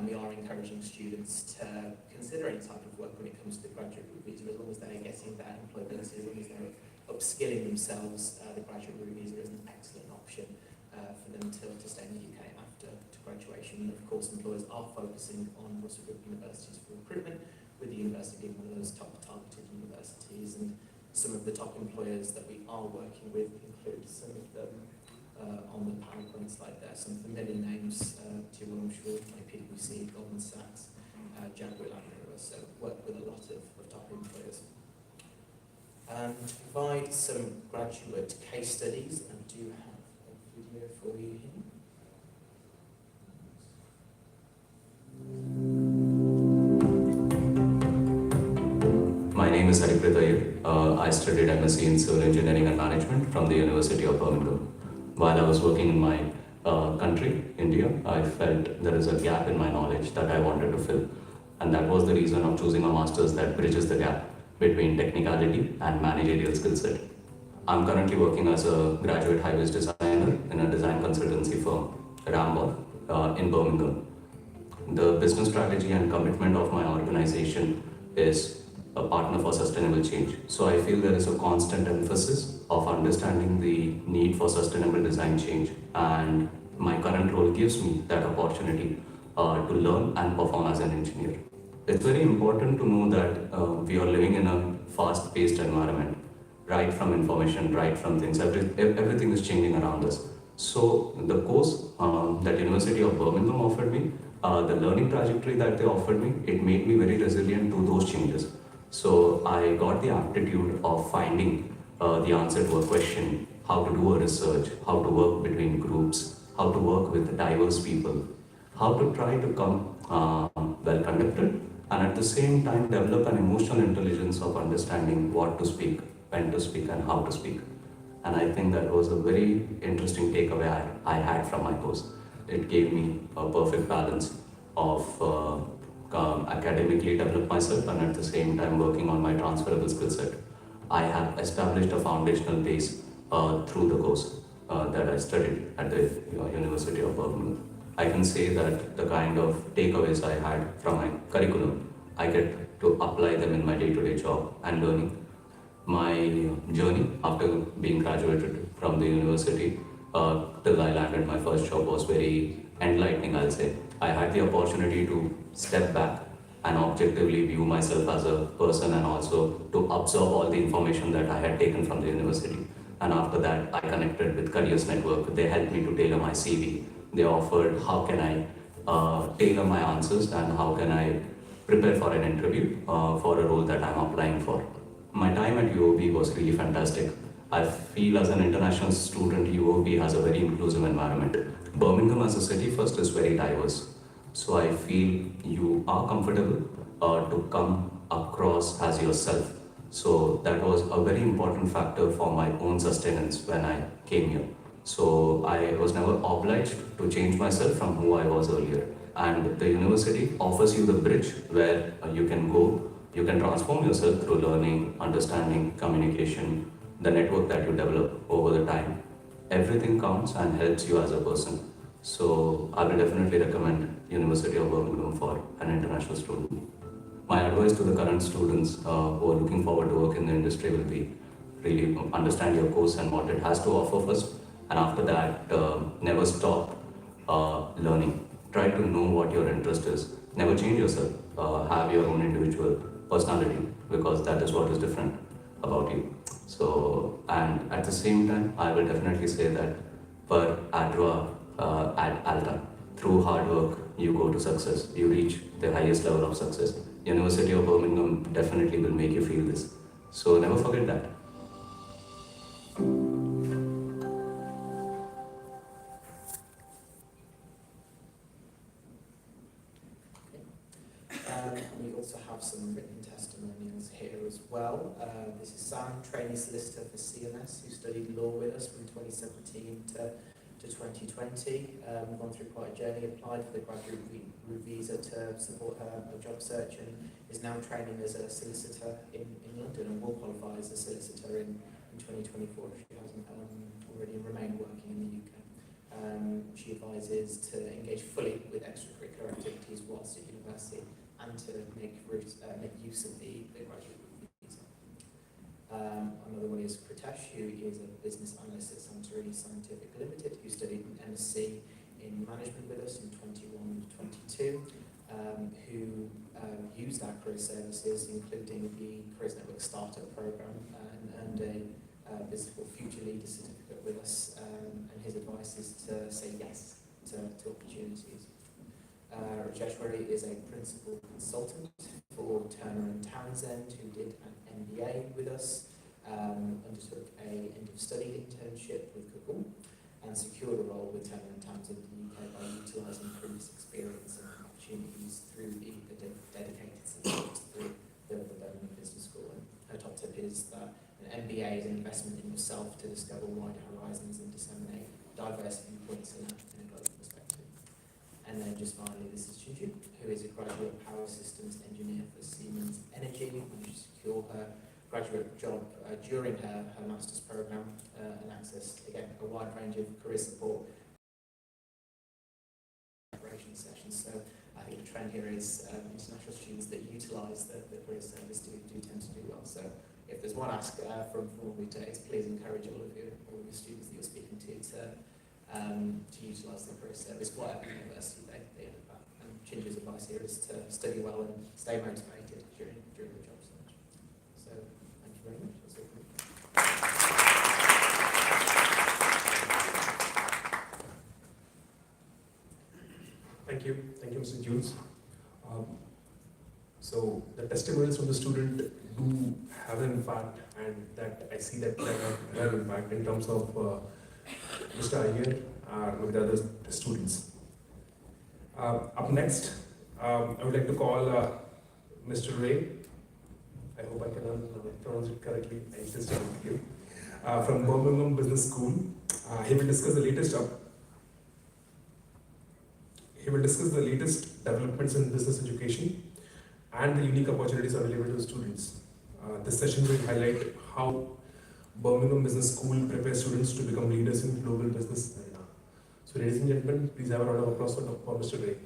We are encouraging students to consider any type of work when it comes to the graduate route visa, as long as they're getting that employability, as long as they're upskilling themselves. The graduate route visa is an excellent option for them to stay in the UK after to graduation. And of course, employers are focusing on Russell Group universities for recruitment, with the university being one of those top targeted universities. And some of the top employers that we are working with include some of them on the PowerPoint slide there. Some familiar names to you, I'm sure, like PwC, Goldman Sachs, Jaguar Land Rover. So work with a lot of top employers. To provide some graduate case studies, I do have a video for you here. My name is Hariprit Iyer. I studied MSc in Civil Engineering and Management from the University of Birmingham. While I was working in my country, India, I felt there is a gap in my knowledge that I wanted to fill. And that was the reason of choosing a master's that bridges the gap between technicality and managerial skill set. I'm currently working as a graduate highways designer in a design consultancy firm, Ramball, in Birmingham. The business strategy and commitment of my organization is a partner for sustainable change. So I feel there is a constant emphasis of understanding the need for sustainable design change, and my current role gives me that opportunity to learn and perform as an engineer. It's very important to know that we are living in a fast-paced environment, right from information, right from things, everything is changing around us. So the course that University of Birmingham offered me, the learning trajectory that they offered me, it made me very resilient to those changes. So I got the aptitude of finding the answer to a question, how to do a research, how to work between groups, how to work with diverse people, how to try to come well conducted, and at the same time develop an emotional intelligence of understanding what to speak, when to speak, and how to speak. And I think that was a very interesting takeaway I had from my course. It gave me a perfect balance of academically develop myself and at the same time working on my transferable skill set. I have established a foundational base through the course that I studied at the University of Birmingham. I can say that the kind of takeaways I had from my curriculum, I get to apply them in my day-to-day job and learning. My journey after being graduated from the university till I landed my first job was very enlightening, I'll say. I had the opportunity to step back and objectively view myself as a person and also to absorb all the information that I had taken from the university. And after that, I connected with Careers Network. They helped me to tailor my CV. They offered how can I tailor my answers and how can I prepare for an interview for a role that I'm applying for. My time at UOB was really fantastic. I feel as an international student, UOB has a very inclusive environment. Birmingham as a city first is very diverse. So I feel you are comfortable to come across as yourself. So that was a very important factor for my own sustenance when I came here. So I was never obliged to change myself from who I was earlier. And the university offers you the bridge where you can go, you can transform yourself through learning, understanding, communication, the network that you develop over the time. Everything counts and helps you as a person. So I will definitely recommend University of Birmingham for an international student. My advice to the current students who are looking forward to work in the industry will be really understand your course and what it has to offer first. And after that, never stop learning. Try to know what your interest is. Never change yourself. Have your own individual personality because that is what is different about you. So, and at the same time, I will definitely say that per ardua ad alta, through hard work, you go to success. You reach the highest level of success. University of Birmingham definitely will make you feel this. So never forget that. We also have some written testimonials here as well. This is Sam, trainee solicitor for CMS, who studied law with us from 2017 to 2020. We've gone through quite a journey, applied for the graduate visa to support her job search and is now training as a solicitor in London and will qualify as a solicitor in 2024 if she hasn't already and remain working in the UK. She advises to engage fully with extracurricular activities whilst at university and to make use of the graduate visa. Another one is Pritesh, who is a business analyst at Santorini Scientific Limited, who studied an MSc in management with us in 21-22, who used our career services, including the Careers Network Startup Programme, and earned a Visible Future Leader certificate with us. And his advice is to say yes to opportunities. Rajeshwari is a principal consultant for Turner and Townsend, who did an MBA with us, undertook a end-of-study internship with Google, and secured a role with Turner and Townsend in the UK by utilising previous experience and opportunities through the dedicated support through the Birmingham Business School. And her top tip is that an MBA is an investment in yourself to discover wider horizons and disseminate diverse viewpoints in a global perspective. And then just finally, this is Juju, who is a graduate power systems engineer for Siemens Energy, managed to secure her graduate job during her master's program and access, again, a wide range of career support preparation sessions. So I think the trend here is international students that utilise the career service do tend to do well. So if there's one ask from all of you today, is please encourage all of your students that you're speaking to utilise the career service, whatever university they end up at. And Chinju's advice here is to study well and stay motivated during the job search. So thank you very much. That's all from me. Thank you, Mr. Jules. So the testimonials from the student do have an impact, and that I see that they have an impact in terms of Mr. Iyer with the other students. Up next, I would like to call Mr. Ray. I hope I can pronounce it correctly. I insist on you. From Birmingham Business School. He will discuss the latest developments in business education and the unique opportunities available to students. This session will highlight how Birmingham Business School prepares students to become leaders in global business arena. So ladies and gentlemen, please have a round of applause for Mr. Ray.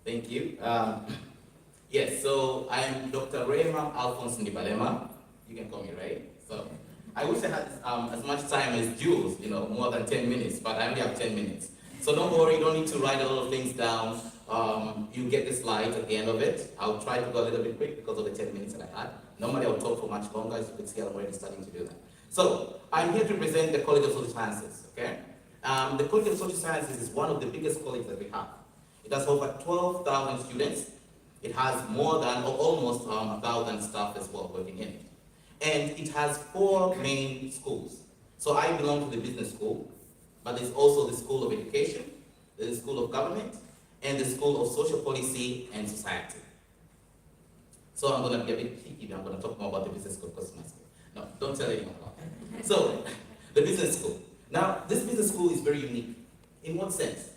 Thank you. Yes, so I'm Dr. Raymond Alphonse Ndibalema. You can call me Ray. So I wish I had as much time as Jules, more than 10 minutes, but I only have 10 minutes. So don't worry, you don't need to write a lot of things down. You get the slides at the end of it. I'll try to go a little bit quick because of the 10 minutes that I had. Normally I'll talk for much longer. As you can see, I'm already starting to do that. So I'm here to present the College of Social Sciences, okay? The College of Social Sciences is one of the biggest colleges that we have. It has over 12,000 students. It has more than, or almost 1,000 staff as well working in it. And it has 4 main schools. So I belong to the business school, but there's also the School of Education, the School of Government, and the School of Social Policy and Society. So I'm going to be a bit cheeky, I'm going to talk more about the business school because it's my school. No, don't tell anyone about that. So, the business school. Now, this business school is very unique. In what sense?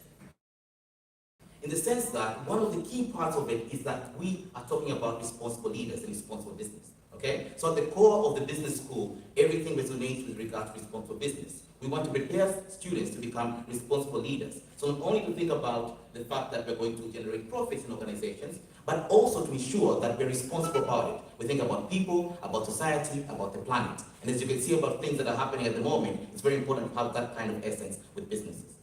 In the sense that one of the key parts of it is that we are talking about responsible leaders and responsible business. Okay? So at the core of the business school, everything resonates with regard to responsible business. We want to prepare students to become responsible leaders. So not only to think about the fact that we're going to generate profits in organizations, but also to ensure that we're responsible about it. We think about people, about society, about the planet. And as you can see about things that are happening at the moment, it's very important to have that kind of essence with businesses.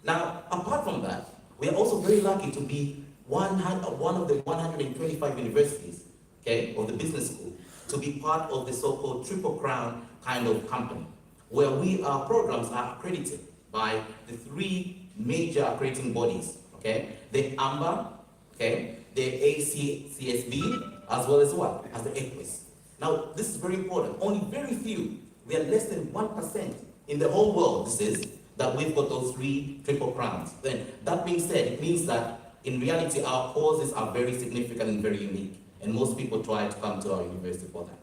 Now, apart from that, we are also very lucky to be one of the 125 universities, okay, of the business school, to be part of the so-called Triple Crown kind of company, where our programs are accredited by the 3 major accrediting bodies, okay? The AMBA, okay, the ACCSB, as well as what? As the EQUIS. Now, this is very important. Only very few, we are less than 1% in the whole world, this is, that we've got those 3 triple crowns. Then, that being said, it means that in reality, our courses are very significant and very unique. And most people try to come to our university for that.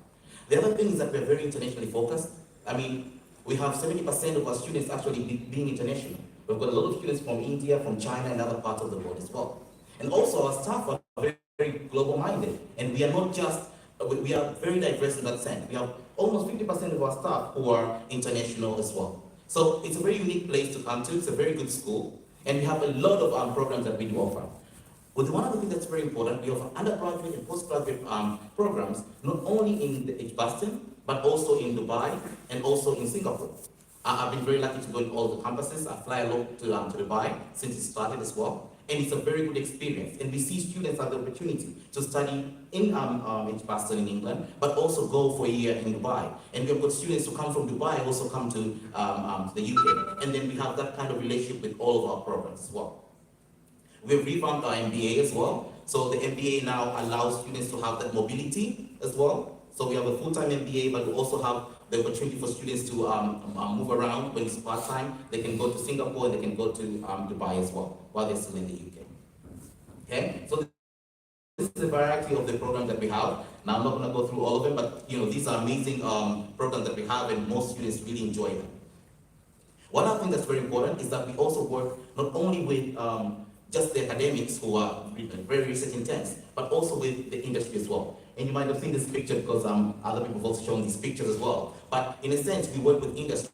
The other thing is that we're very internationally focused. I mean, we have 70% of our students actually being international. We've got a lot of students from India, from China, and other parts of the world as well. And also, our staff are very, very global-minded. And we are not just, we are very diverse in that sense. We have almost 50% of our staff who are international as well. So it's a very unique place to come to. It's a very good school. And we have a lot of programs that we do offer. But one of the things that's very important, we offer undergraduate and postgraduate programs, not only in Boston, but also in Dubai and also in Singapore. I've been very lucky to go to all the campuses. I fly along to Dubai since it started as well. And it's a very good experience. And we see students have the opportunity to study in Boston in England, but also go for a year in Dubai. And we've got students who come from Dubai also come to the UK. And then we have that kind of relationship with all of our programs as well. We've revamped our MBA as well. So the MBA now allows students to have that mobility as well. So we have a full-time MBA, but we also have the opportunity for students to move around when it's part-time. They can go to Singapore and they can go to Dubai as well, while they're still in the UK. Okay, so this is a variety of the programs that we have. Now I'm not going to go through all of them, but these are amazing programs that we have, and most students really enjoy them. One other thing that's very important is that we also work not only with just the academics who are very research intense, but also with the industry as well. And you might have seen this picture because other people have also shown these pictures as well. But in a sense, we work with industry.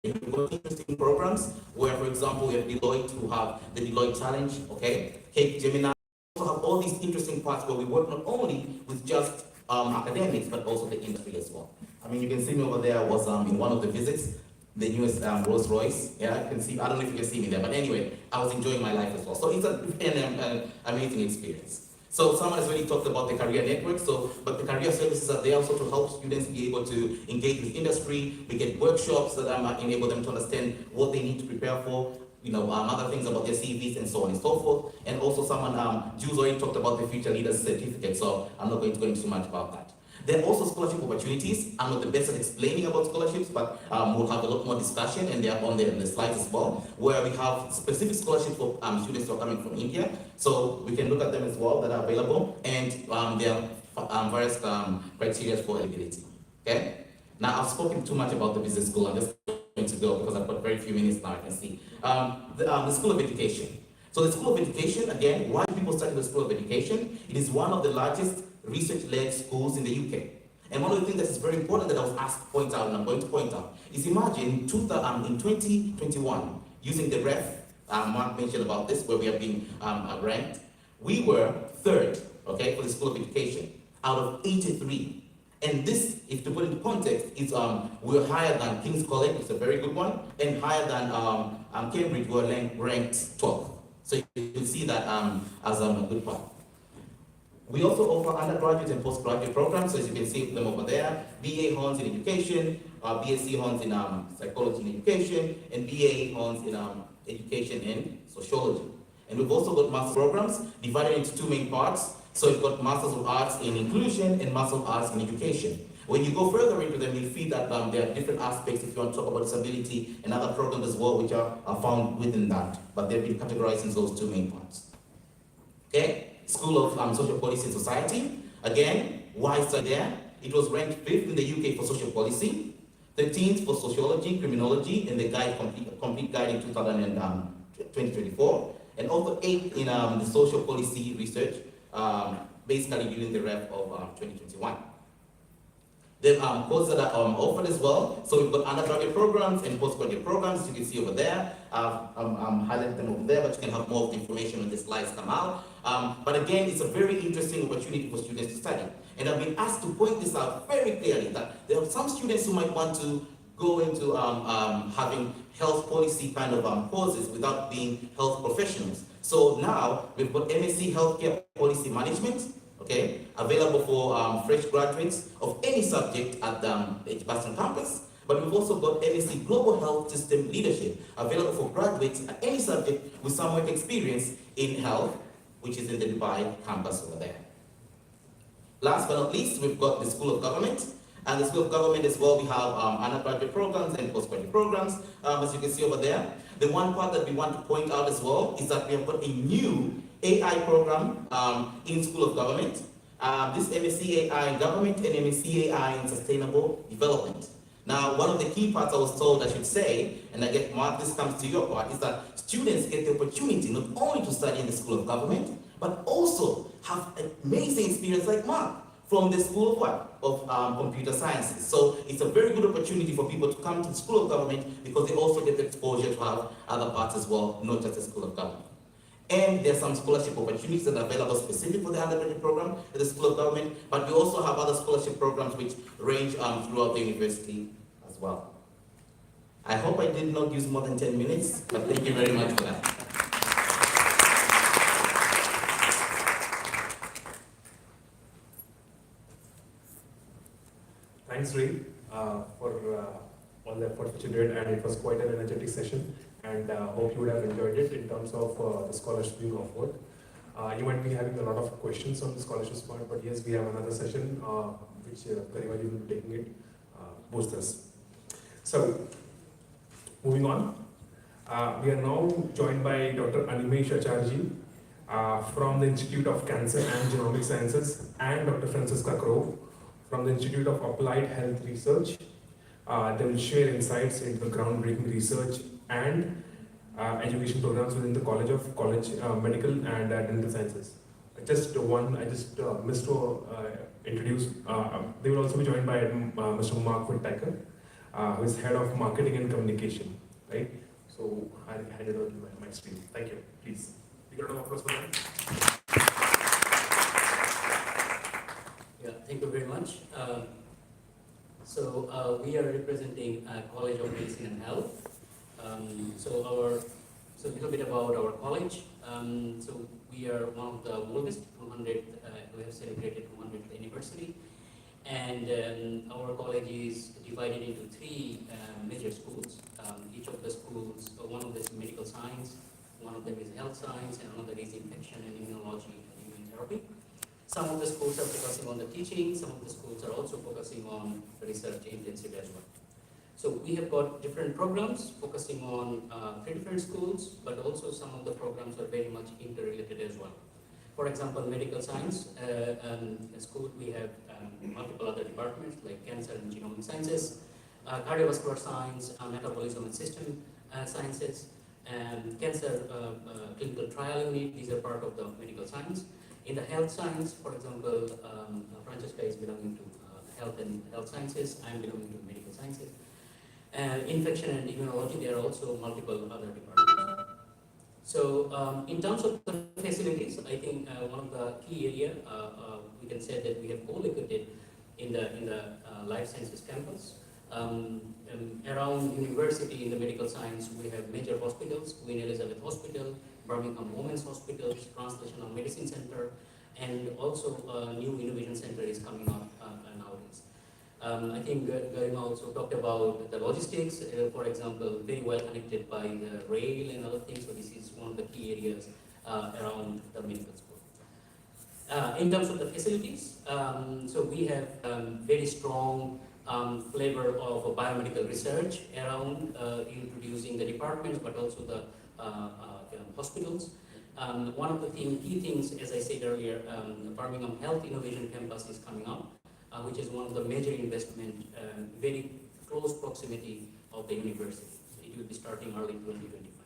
We've got interesting programs where, for example, we have Deloitte, who have the Deloitte Challenge, okay? Cake Gemini. We also have all these interesting parts where we work not only with just academics, but also the industry as well. I mean, you can see me over there. I was in one of the visits, the newest Rolls Royce. Yeah, you can see. I don't know if you can see me there, but anyway, I was enjoying my life as well. So it's an amazing experience. So someone has already talked about the career network. But the career services are there also to help students be able to engage with industry. We get workshops that enable them to understand what they need to prepare for. Other things about their CVs and so on and so forth. And also Jules already talked about the Future Leaders Certificate, so I'm not going to go into too much about that. There are also scholarship opportunities. I'm not the best at explaining about scholarships, but we'll have a lot more discussion, and they are on the slides as well, where we have specific scholarships for students who are coming from India. So we can look at them as well that are available, and there are various criteria for eligibility. Okay? Now, I've spoken too much about the business school. I'm just going to go because I've got very few minutes now, I can see. The School of Education. So the School of Education, again, why do people study the School of Education? It is one of the largest research-led schools in the UK. And one of the things that is very important that I was asked to point out, and I'm going to point out, is imagine in 2021, using the ref, Mark mentioned about this, where we have been ranked, we were third, okay, for the School of Education, out of 83. And this, if to put it into context, is we're higher than King's College, it's a very good one, and higher than Cambridge, we're ranked 12th. So you can see that as a good part. We also offer undergraduate and postgraduate programs, so as you can see them over there, BA Hons in Education, BSc Hons in Psychology and Education, and BA Hons in Education and Sociology. And we've also got master programs divided into two main parts. So we've got Masters of Arts in Inclusion and Masters of Arts in Education. When you go further into them, you'll see that there are different aspects if you want to talk about disability and other programs as well, which are found within that. But they've been categorized in those two main parts. Okay? School of Social Policy and Society. Again, why is it there? It was ranked 5th in the UK for social policy, 13th for sociology, criminology, and the guide complete guide in 2024, and also 8th in the social policy research, basically during the ref of 2021. The courses that are offered as well. So we've got undergraduate programs and postgraduate programs. You can see over there. I'm highlighting them over there, but you can have more of the information when the slides come out. But again, it's a very interesting opportunity for students to study. And I've been asked to point this out very clearly that there are some students who might want to go into having health policy kind of courses without being health professionals. So now we've got MSc Healthcare Policy Management, okay, available for fresh graduates of any subject at the Boston campus. But we've also got MSc Global Health System Leadership, available for graduates at any subject with some work experience in health, which is in the Dubai campus over there. Last but not least, we've got the School of Government. And the School of Government as well, we have undergraduate programs and postgraduate programs, as you can see over there. The one part that we want to point out as well is that we have got a new AI program in School of Government. This MSc AI in Government and MSc AI in Sustainable Development. Now, one of the key parts I was told I should say, and I get Mark, this comes to your part, is that students get the opportunity not only to study in the School of Government, but also have an amazing experience like Mark from the School of what? Of Computer Sciences. So it's a very good opportunity for people to come to the School of Government because they also get the exposure to have other parts as well, not just the School of Government. And there's some scholarship opportunities that are available specific for the undergraduate program at the School of Government, but we also have other scholarship programs which range throughout the university as well. I hope I did not use more than 10 minutes, but thank you very much for that. Thanks, Ray, for all the effort which you did, and it was quite an energetic session. And hope you would have enjoyed it in terms of the scholarships being offered. You might be having a lot of questions on the scholarships part, but yes, we have another session which Garima will be taking it post this. So, moving on, we are now joined by Dr. Animesh Acharji from the Institute of Cancer and Genomic Sciences, and Dr. Francisca Crow from the Institute of Applied Health Research. They will share insights into the groundbreaking research and education programs within the College of Medical and Dental Sciences. I just missed to introduce. They will also be joined by Mr. Mark Whittaker, who is Head of Marketing and Communication. Right. So I hand it over to my screen. Thank you. Please. You got an offer for that? Yeah, thank you very much. So we are representing College of Medicine and Health. So a little bit about our college. So we are one of the oldest, 200. We have celebrated 200th anniversary, and our college is divided into three major schools. Each of the schools, one of them is medical science, one of them is health science, and another is infection and immunology and immunotherapy. Some of the schools are focusing on the teaching, some of the schools are also focusing on research intensive as well. So we have got different programs focusing on three different schools, but also some of the programs are very much interrelated as well. For example, medical science school, we have multiple other departments like cancer and genomic sciences, cardiovascular science, metabolism and system sciences, and cancer clinical trial unit. These are part of the medical science. In the health science, for example, Francesca is belonging to health and health sciences. I am belonging to medical sciences. Infection and immunology, there are also multiple other departments. So in terms of the facilities, I think one of the key area we can say that we have co-located in the life sciences campus. Around university in the medical science, we have major hospitals: Queen Elizabeth Hospital, Birmingham Women's Hospital, Translational Medicine Center, and also a new innovation center is coming up nowadays. I think Garima also talked about the logistics, for example, very well connected by the rail and other things. So this is one of the key areas around the medical school. In terms of the facilities, so we have very strong flavor of biomedical research around introducing the departments, but also the hospitals. One of the key things, as I said earlier, the Birmingham Health Innovation Campus is coming up, which is one of the major investment, very close proximity of the university. It will be starting early 2025.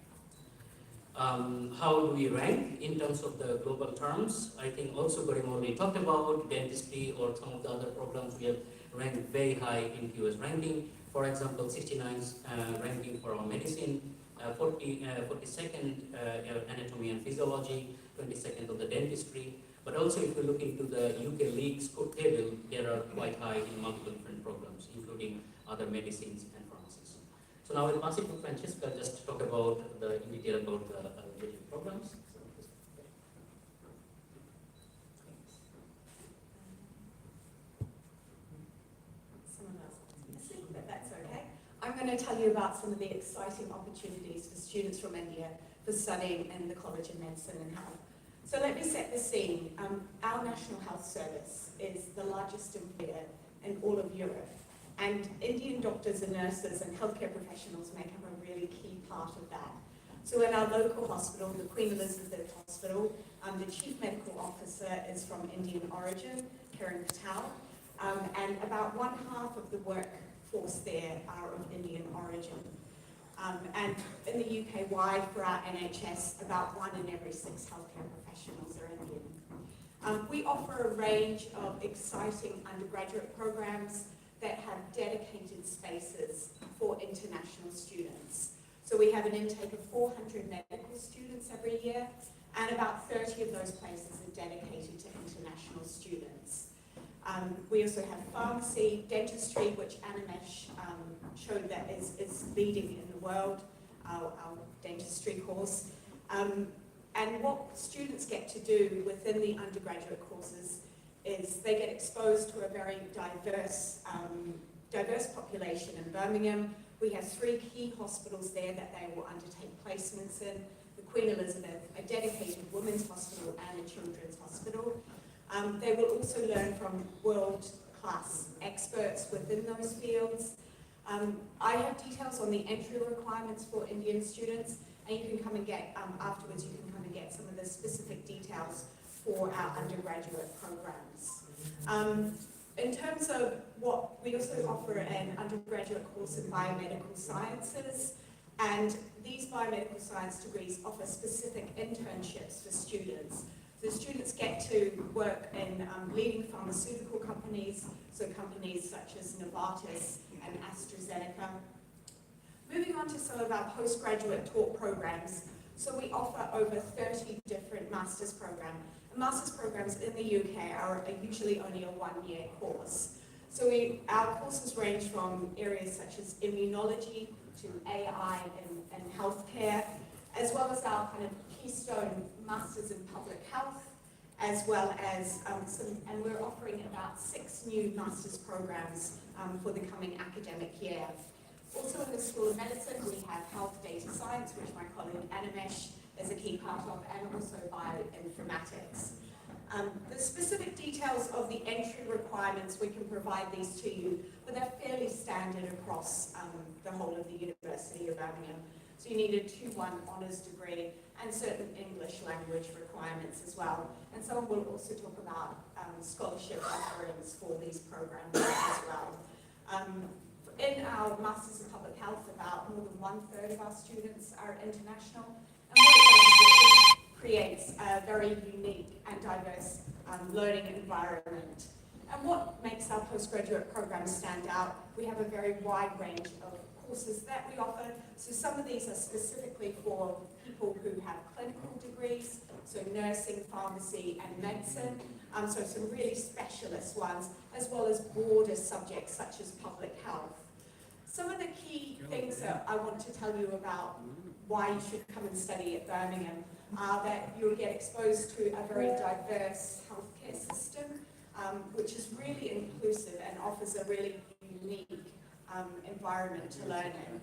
How do we rank in terms of the global terms? I think also Garima already talked about dentistry or some of the other programs. We have ranked very high in QS ranking. For example, 69th ranking for our medicine, 42nd anatomy and physiology, 22nd of the dentistry. But also if you look into the UK League score table, they are quite high in multiple different programs, including other medicines and pharmacies. So now I'll pass it to Francesca just to talk about in detail about the related programs. Someone else wants me to speak, but that's okay. I'm going to tell you about some of the exciting opportunities for students from India for studying in the College of Medicine and Health. So let me set the scene. Our National Health Service is the largest employer in all of Europe, and Indian doctors and nurses and healthcare professionals make up a really key part of that. So in our local hospital, the Queen Elizabeth Hospital, the Chief Medical Officer is from Indian origin, Kiran Patel, and about 1/2 of the workforce there are of Indian origin. And in the UK-wide, for our NHS, about 1 in every 6 healthcare professionals are Indian. We offer a range of exciting undergraduate programs that have dedicated spaces for international students. So we have an intake of 400 medical students every year, and about 30 of those places are dedicated to international students. We also have pharmacy, dentistry, which Animesh showed that is leading in the world, our dentistry course. And what students get to do within the undergraduate courses is they get exposed to a very diverse population in Birmingham. We have 3 key hospitals there that they will undertake placements in: the Queen Elizabeth, a dedicated women's hospital, and a children's hospital. They will also learn from world-class experts within those fields. I have details on the entry requirements for Indian students, and you can come and get, afterwards you can come and get some of the specific details for our undergraduate programs. In terms of what, we also offer an undergraduate course in biomedical sciences, and these biomedical science degrees offer specific internships for students. The students get to work in leading pharmaceutical companies, so companies such as Novartis and AstraZeneca. Moving on to some of our postgraduate taught programs, so we offer over 30 different master's programs. Master's programs in the UK are usually only a 1-year course. So our courses range from areas such as immunology to AI and healthcare, as well as our kind of keystone Masters in Public Health, as well as and we're offering about 6 new Masters programs for the coming academic year. Also in the School of Medicine, we have Health Data Science, which my colleague Animesh is a key part of, and also Bioinformatics. The specific details of the entry requirements, we can provide these to you, but they're fairly standard across the whole of the University of Birmingham. So you need a 2:1 honours degree and certain English language requirements as well. And someone will also talk about scholarship offerings for these programs as well. In our Masters in Public Health, about more than 1/3 of our students are international. And what it does is it creates a very unique and diverse learning environment. And what makes our postgraduate programs stand out, we have a very wide range of courses that we offer. So some of these are specifically for people who have clinical degrees, so nursing, pharmacy, and medicine. So some really specialist ones, as well as broader subjects such as public health. Some of the key things that I want to tell you about why you should come and study at Birmingham are that you'll get exposed to a very diverse healthcare system, which is really inclusive and offers a really unique environment to learn in.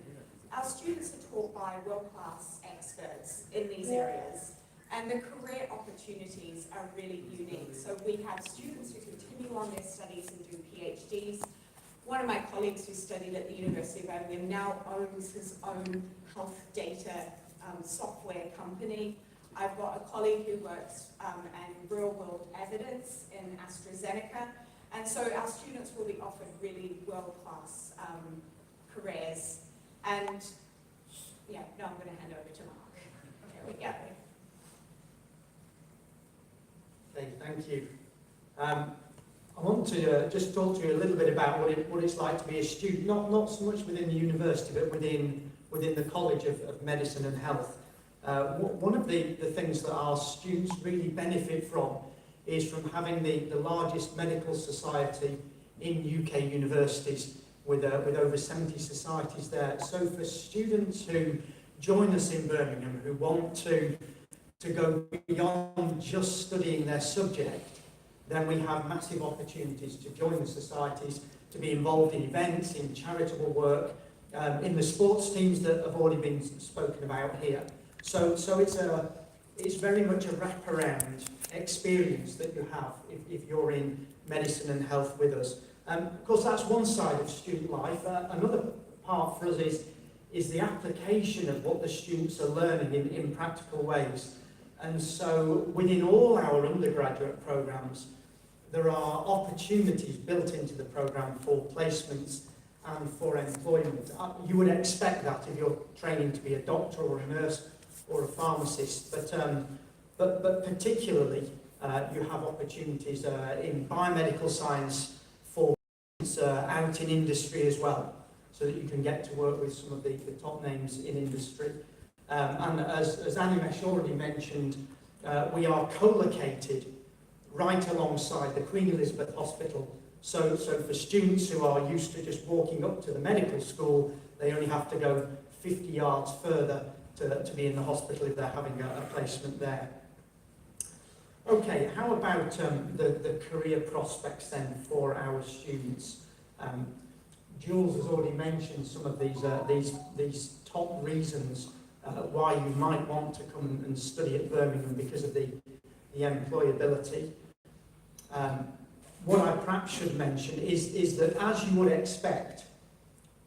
Our students are taught by world-class experts in these areas, and the career opportunities are really unique. So we have students who continue on their studies and do PhDs. One of my colleagues who studied at the University of Birmingham now owns his own health data software company. I've got a colleague who works in real-world evidence in AstraZeneca. And so our students will be offered really world-class careers. And yeah, now I'm going to hand over to Mark. There we go. Thank you. I want to just talk to you a little bit about what it's like to be a student, not so much within the university, but within the College of Medicine and Health. One of the things that our students really benefit from is from having the largest medical society in UK universities, with over 70 societies there. So for students who join us in Birmingham, who want to go beyond just studying their subject, then we have massive opportunities to join the societies, to be involved in events, in charitable work, in the sports teams that have already been spoken about here. So it's very much a wraparound experience that you have if you're in medicine and health with us. Of course, that's one side of student life. Another part for us is the application of what the students are learning in practical ways. And so within all our undergraduate programs, there are opportunities built into the program for placements and for employment. You would expect that if you're training to be a doctor or a nurse or a pharmacist, but particularly you have opportunities in biomedical science for out in industry as well, so that you can get to work with some of the top names in industry. And as Animesh already mentioned, we are co-located right alongside the Queen Elizabeth Hospital. So for students who are used to just walking up to the medical school, they only have to go 50 yards further to be in the hospital if they're having a placement there. Okay, how about the career prospects then for our students? Jules has already mentioned some of these top reasons why you might want to come and study at Birmingham because of the employability. What I perhaps should mention is that, as you would expect,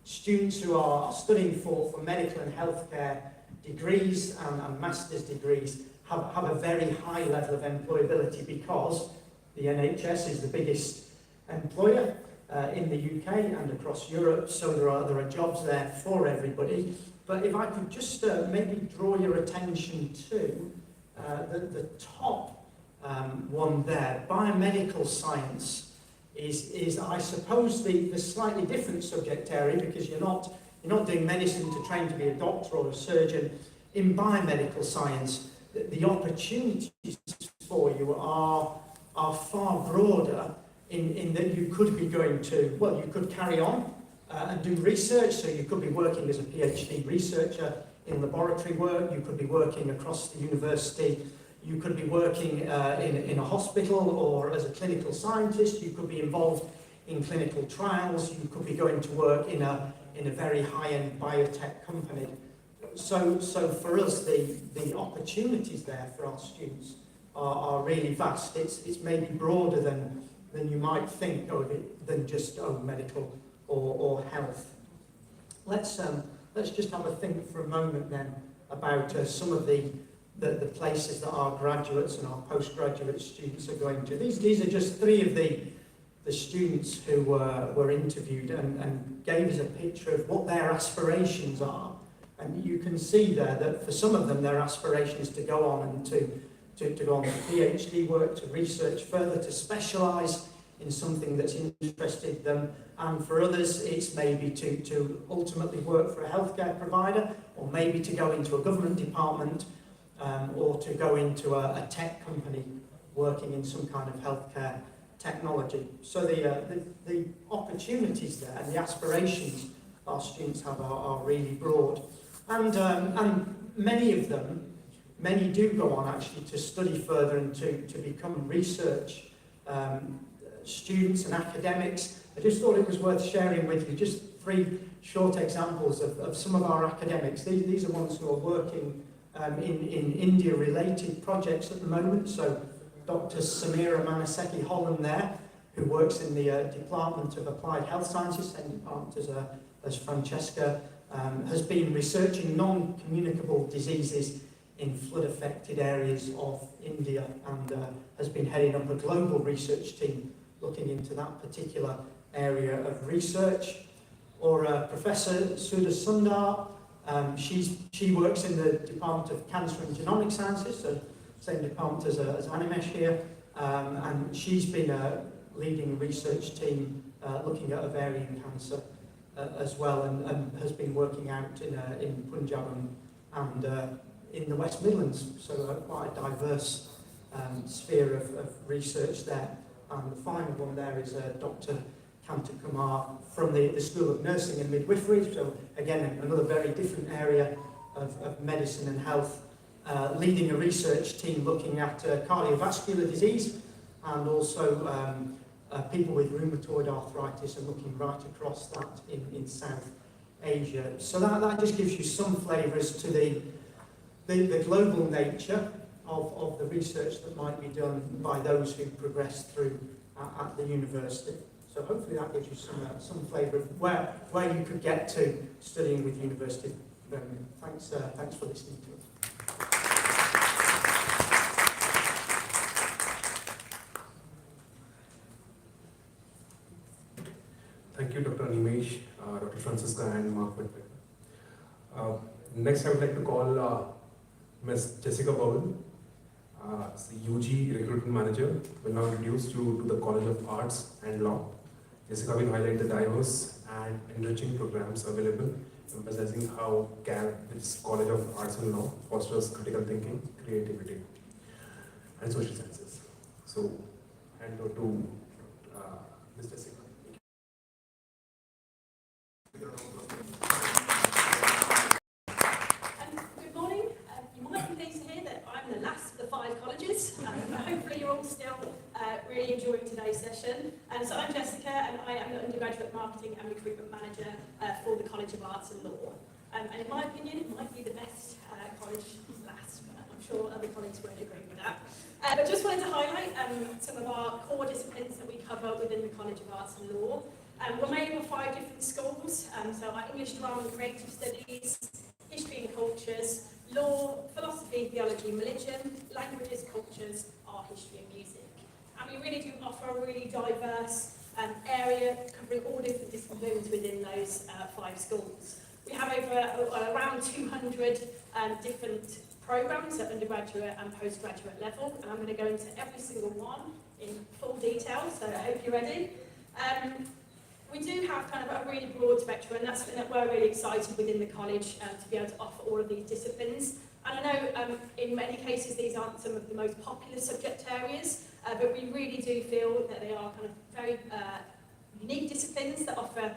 students who are studying for medical and healthcare degrees and master's degrees have a very high level of employability because the NHS is the biggest employer in the UK and across Europe, so there are jobs there for everybody. But if I could just maybe draw your attention to the top one there, biomedical science is I suppose the slightly different subject area, because you're not doing medicine to train to be a doctor or a surgeon. In biomedical science, the opportunities for you are far broader in that you could be going to, well, you could carry on and do research, so you could be working as a PhD researcher in laboratory work, you could be working across the university, you could be working in a hospital or as a clinical scientist, you could be involved in clinical trials, you could be going to work in a very high-end biotech company. So for us, the opportunities there for our students are really vast. It's maybe broader than you might think than just medical or health. Let's just have a think for a moment then about some of the places that our graduates and our postgraduate students are going to. These are just three of the students who were interviewed and gave us a picture of what their aspirations are. And you can see there that for some of them, their aspiration is to go on and to go on to PhD work, to research further, to specialise in something that's interested them. And for others, it's maybe to ultimately work for a healthcare provider, or maybe to go into a government department, or to go into a tech company working in some kind of healthcare technology. So the opportunities there and the aspirations our students have are really broad. And many of them, many do go on actually to study further and to become research students and academics. I just thought it was worth sharing with you just three short examples of some of our academics. These are ones who are working in India-related projects at the moment. So Dr. Samira Manaseki Holland there, who works in the Department of Applied Health Sciences, same department as Francesca, has been researching non-communicable diseases in flood-affected areas of India and has been heading up a global research team looking into that particular area of research. Or Professor Sudha Sundar, she works in the Department of Cancer and Genomic Sciences, so same department as Animesh here, and she's been leading a research team looking at ovarian cancer as well, and has been working out in Punjab and in the West Midlands, so quite a diverse sphere of research there. And the final one there is Dr. Kanta Kumar from the School of Nursing and Midwifery, so again another very different area of medicine and health, leading a research team looking at cardiovascular disease and also people with rheumatoid arthritis, and looking right across that in South Asia. So that just gives you some flavours to the global nature of the research that might be done by those who progress through at the university. So hopefully that gives you some flavour of where you could get to studying with University of Birmingham. Thanks for listening to us. Thank you, Dr. Animesh, Dr. Francisca, and Mark Whitbeck. Next, I would like to call Ms. Jessica Bowen, the UG Recruitment Manager, will now introduce you to the College of Arts and Law. Jessica will highlight the diverse and enriching programs available, emphasizing how this College of Arts and Law fosters critical thinking, creativity. and social sciences. So, hand over to Mr. Singh. Good morning. You might be pleased to hear that I'm the last of the 5 colleges. Hopefully you're all still really enjoying today's session. So I'm Jessica and I am the Undergraduate Marketing and Recruitment Manager for the College of Arts and Law. And in my opinion, it might be the best college last, but I'm sure other colleagues won't agree with that. But just wanted to highlight some of our core disciplines that we cover within the College of Arts and Law. We're made up of 5 different schools, so our English, Drama and Creative Studies, History and Cultures, Law, Philosophy, Theology and Religion, Languages, Cultures, Art, History and Music. And we really do offer a really diverse area covering all different disciplines within those 5 schools. We have around 200 different programmes at undergraduate and postgraduate level, and I'm going to go into every single one in full detail, so I hope you're ready. We do have kind of a really broad spectrum, and that's something that we're really excited within the college to be able to offer all of these disciplines. And I know in many cases these aren't some of the most popular subject areas, but we really do feel that they are kind of very unique disciplines that offer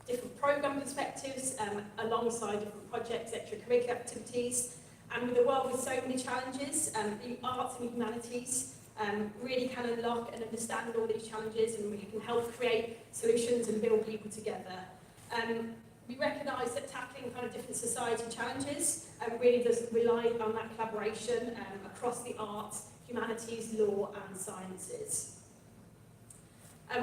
different programme perspectives alongside different projects, extracurricular activities. And with a world with so many challenges, the arts and humanities really can unlock and understand all these challenges, and we can help create solutions and build people together. We recognise that tackling kind of different society challenges really does rely on that collaboration across the arts, humanities, law and sciences.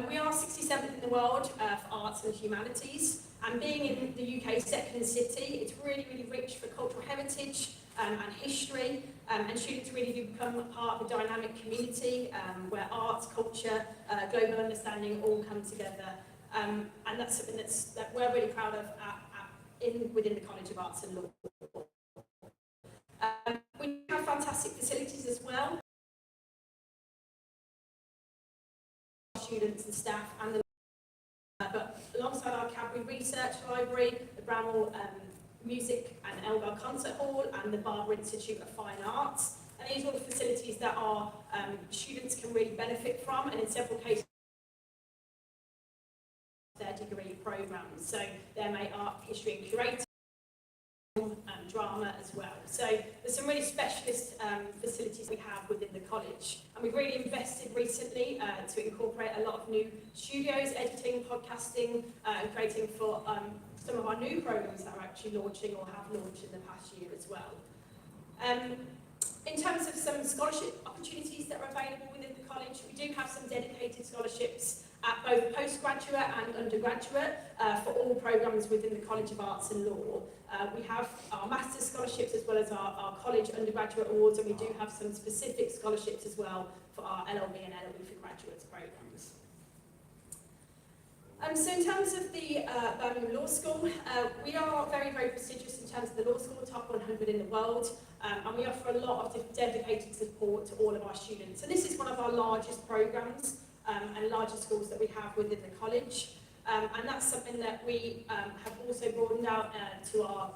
We are 67th in the world for arts and humanities, and being in the UK's second city, it's really, really rich for cultural heritage and history, and students really do become a part of a dynamic community where arts, culture, global understanding all come together, and that's something that we're really proud of within the College of Arts and Law. We have fantastic facilities as well. Students and staff, and but alongside our Cadbury Research Library, the Bramall Music and Elgar Concert Hall, and the Barber Institute of Fine Arts. And these are all facilities that our students can really benefit from, and in several cases their degree programmes. So they may art, history and curating, drama as well. So there's some really specialist facilities we have within the college, and we've really invested recently to incorporate a lot of new studios, editing, podcasting, and creating for some of our new programs that are actually launching or have launched in the past year as well. In terms of some scholarship opportunities that are available within the college, we do have some dedicated scholarships at both postgraduate and undergraduate for all programmes within the College of Arts and Law. We have our Master's scholarships as well as our college undergraduate awards, and we do have some specific scholarships as well for our LLB and LLB for graduates programmes. So in terms of the Birmingham Law School, we are very, very prestigious in terms of the law school, top 100 in the world, and we offer a lot of dedicated support to all of our students. And this is one of our largest programmes and largest schools that we have within the college. And that's something that we have also broadened out to our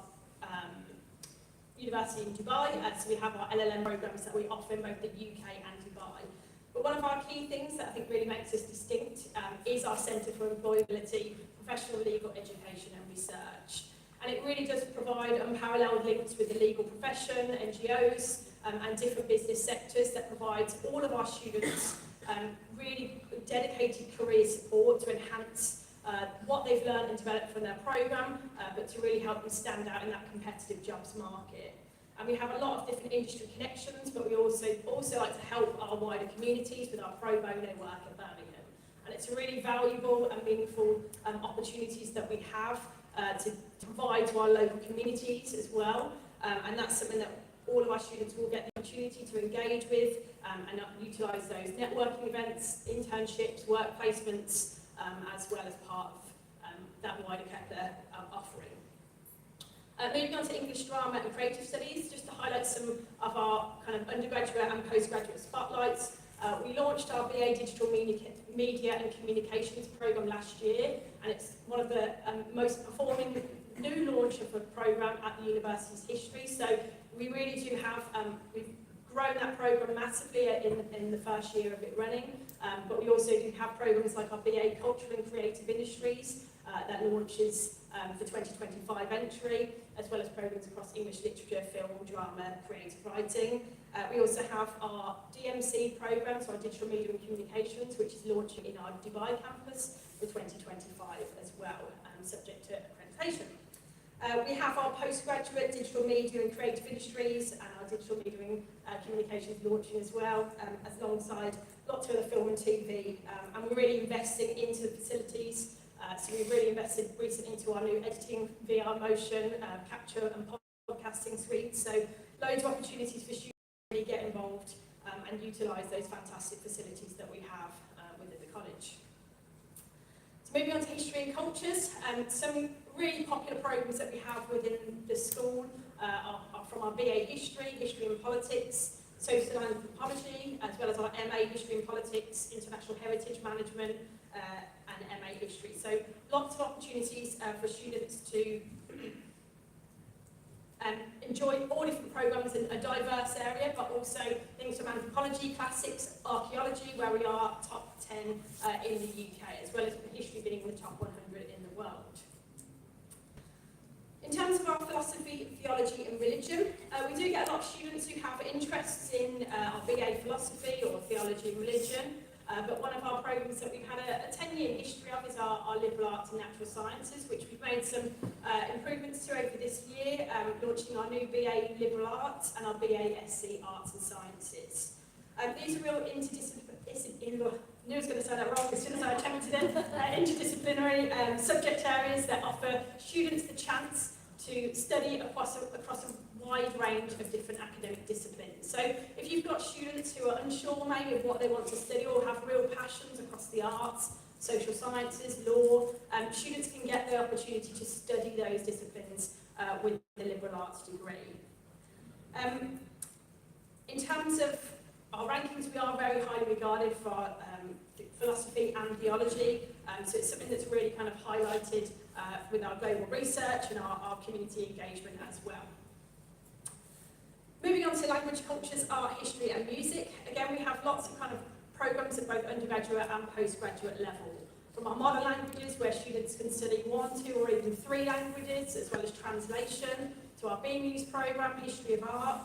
university in Dubai. So we have our LLM programmes that we offer in both the UK and Dubai. But one of our key things that I think really makes us distinct is our Centre for Employability, Professional Legal Education and Research. And it really does provide unparalleled links with the legal profession, NGOs, and different business sectors that provides all of our students really dedicated career support to enhance what they've learned and developed from their programme, but to really help them stand out in that competitive jobs market. And we have a lot of different industry connections, but we also like to help our wider communities with our pro bono work at Birmingham. And it's a really valuable and meaningful opportunities that we have to provide to our local communities as well. And that's something that all of our students will get the opportunity to engage with and utilise those networking events, internships, work placements, as well as part of that wider offering. Moving on to English, Drama and Creative Studies, just to highlight some of our kind of undergraduate and postgraduate spotlights. We launched our BA Digital Media and Communications programme last year, and it's one of the most performing new launch of a programme at the university's history. So we really do have, we've grown that programme massively in the first year of it running, but we also do have programmes like our BA Cultural and Creative Industries that launches for 2025 entry, as well as programmes across English literature, film, drama, creative writing. We also have our DMC programme, so our Digital Media and Communications, which is launching in our Dubai campus for 2025 as well, subject to accreditation. We have our postgraduate Digital Media and Creative Industries and our Digital Media and Communications launching as well, alongside lots of other film and TV. And we're really investing into the facilities. So we've really invested recently into our new editing, VR motion, capture and podcasting suite. So loads of opportunities for students to really get involved and utilise those fantastic facilities that we have within the college. So moving on to history and cultures, some really popular programmes that we have within the school are from our BA History, History and Politics, Social Anthropology, as well as our MA History and Politics, International Heritage Management, and MA History. So lots of opportunities for students to enjoy all different programmes in a diverse area, but also things from anthropology, classics, archaeology, where we are top 10 in the UK, as well as history being in the top 100 in the world. In terms of our philosophy, theology and religion, we do get a lot of students who have interests in our BA philosophy or theology and religion, but one of our programmes that we've had a 10-year history of is our liberal arts and natural sciences, which we've made some improvements to over this year, launching our new BA liberal arts and our BA SC arts and sciences. These are real interdisciplinary, I knew I was going to say that wrong as soon as I attempted it, interdisciplinary subject areas that offer students the chance to study across a wide range of different academic disciplines. So if you've got students who are unsure maybe of what they want to study or have real passions across the arts, social sciences, law, students can get the opportunity to study those disciplines with the liberal arts degree. In terms of our rankings, we are very highly regarded for our philosophy and theology, so it's something that's really kind of highlighted with our global research and our community engagement as well. Moving on to language, cultures, art, history and music. Again, we have lots of kind of programmes at both undergraduate and postgraduate level. From our modern languages, where students can study 1, 2 or even 3 languages, as well as translation, to our BMUS programme, History of Art,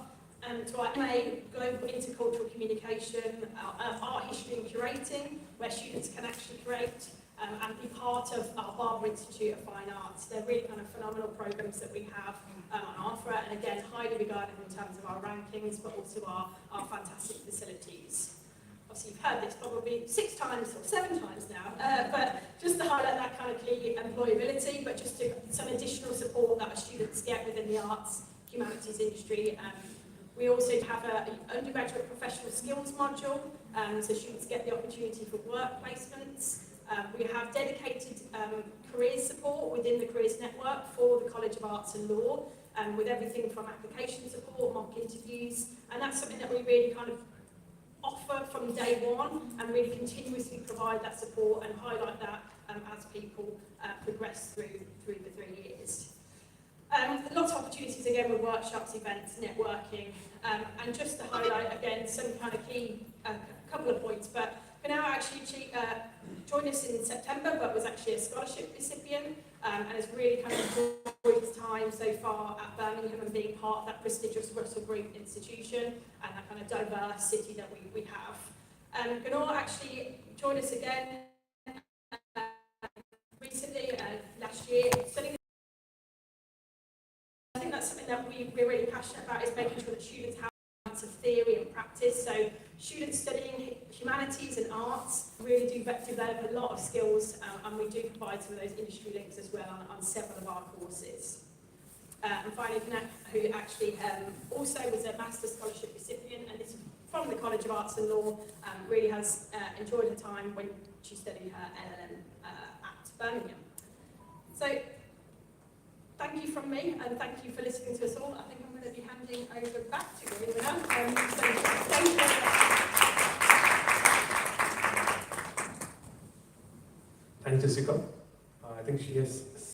and to our MA, Global Intercultural Communication, Art, History and Curating, where students can actually curate and be part of our Barber Institute of Fine Arts. They're really kind of phenomenal programmes that we have on offer, and again, highly regarded in terms of our rankings, but also our fantastic facilities. Obviously, you've heard this probably 6 times or 7 times now, but just to highlight that kind of key employability, but just some additional support that our students get within the arts, humanities industry. We also have an undergraduate professional skills module, so students get the opportunity for work placements. We have dedicated careers support within the Careers Network for the College of Arts and Law, with everything from application support, mock interviews, and that's something that we really kind of offer from day one and really continuously provide that support and highlight that as people progress through the 3 years. Lots of opportunities again with workshops, events, networking, and just to highlight again some kind of key, couple of points, but Pinau actually joined us in September, but was actually a scholarship recipient, and has really kind of enjoyed his time so far at Birmingham and being part of that prestigious Russell Group institution and that kind of diverse city that we have. Gunnar actually joined us again recently, last year, studying. I think that's something that we're really passionate about, is making sure that students have a balance of theory and practice. So students studying humanities and arts really do develop a lot of skills, and we do provide some of those industry links as well on several of our courses. And finally, Pinau, who actually also was a Master's Scholarship recipient, and this is from the College of Arts and Law, really has enjoyed her time when she studied her LLM at Birmingham. So, thank you from me, and thank you for listening to us all. I think I'm going to be handing over back to you now. So thank you very much. Thanks, Jessica. I think she has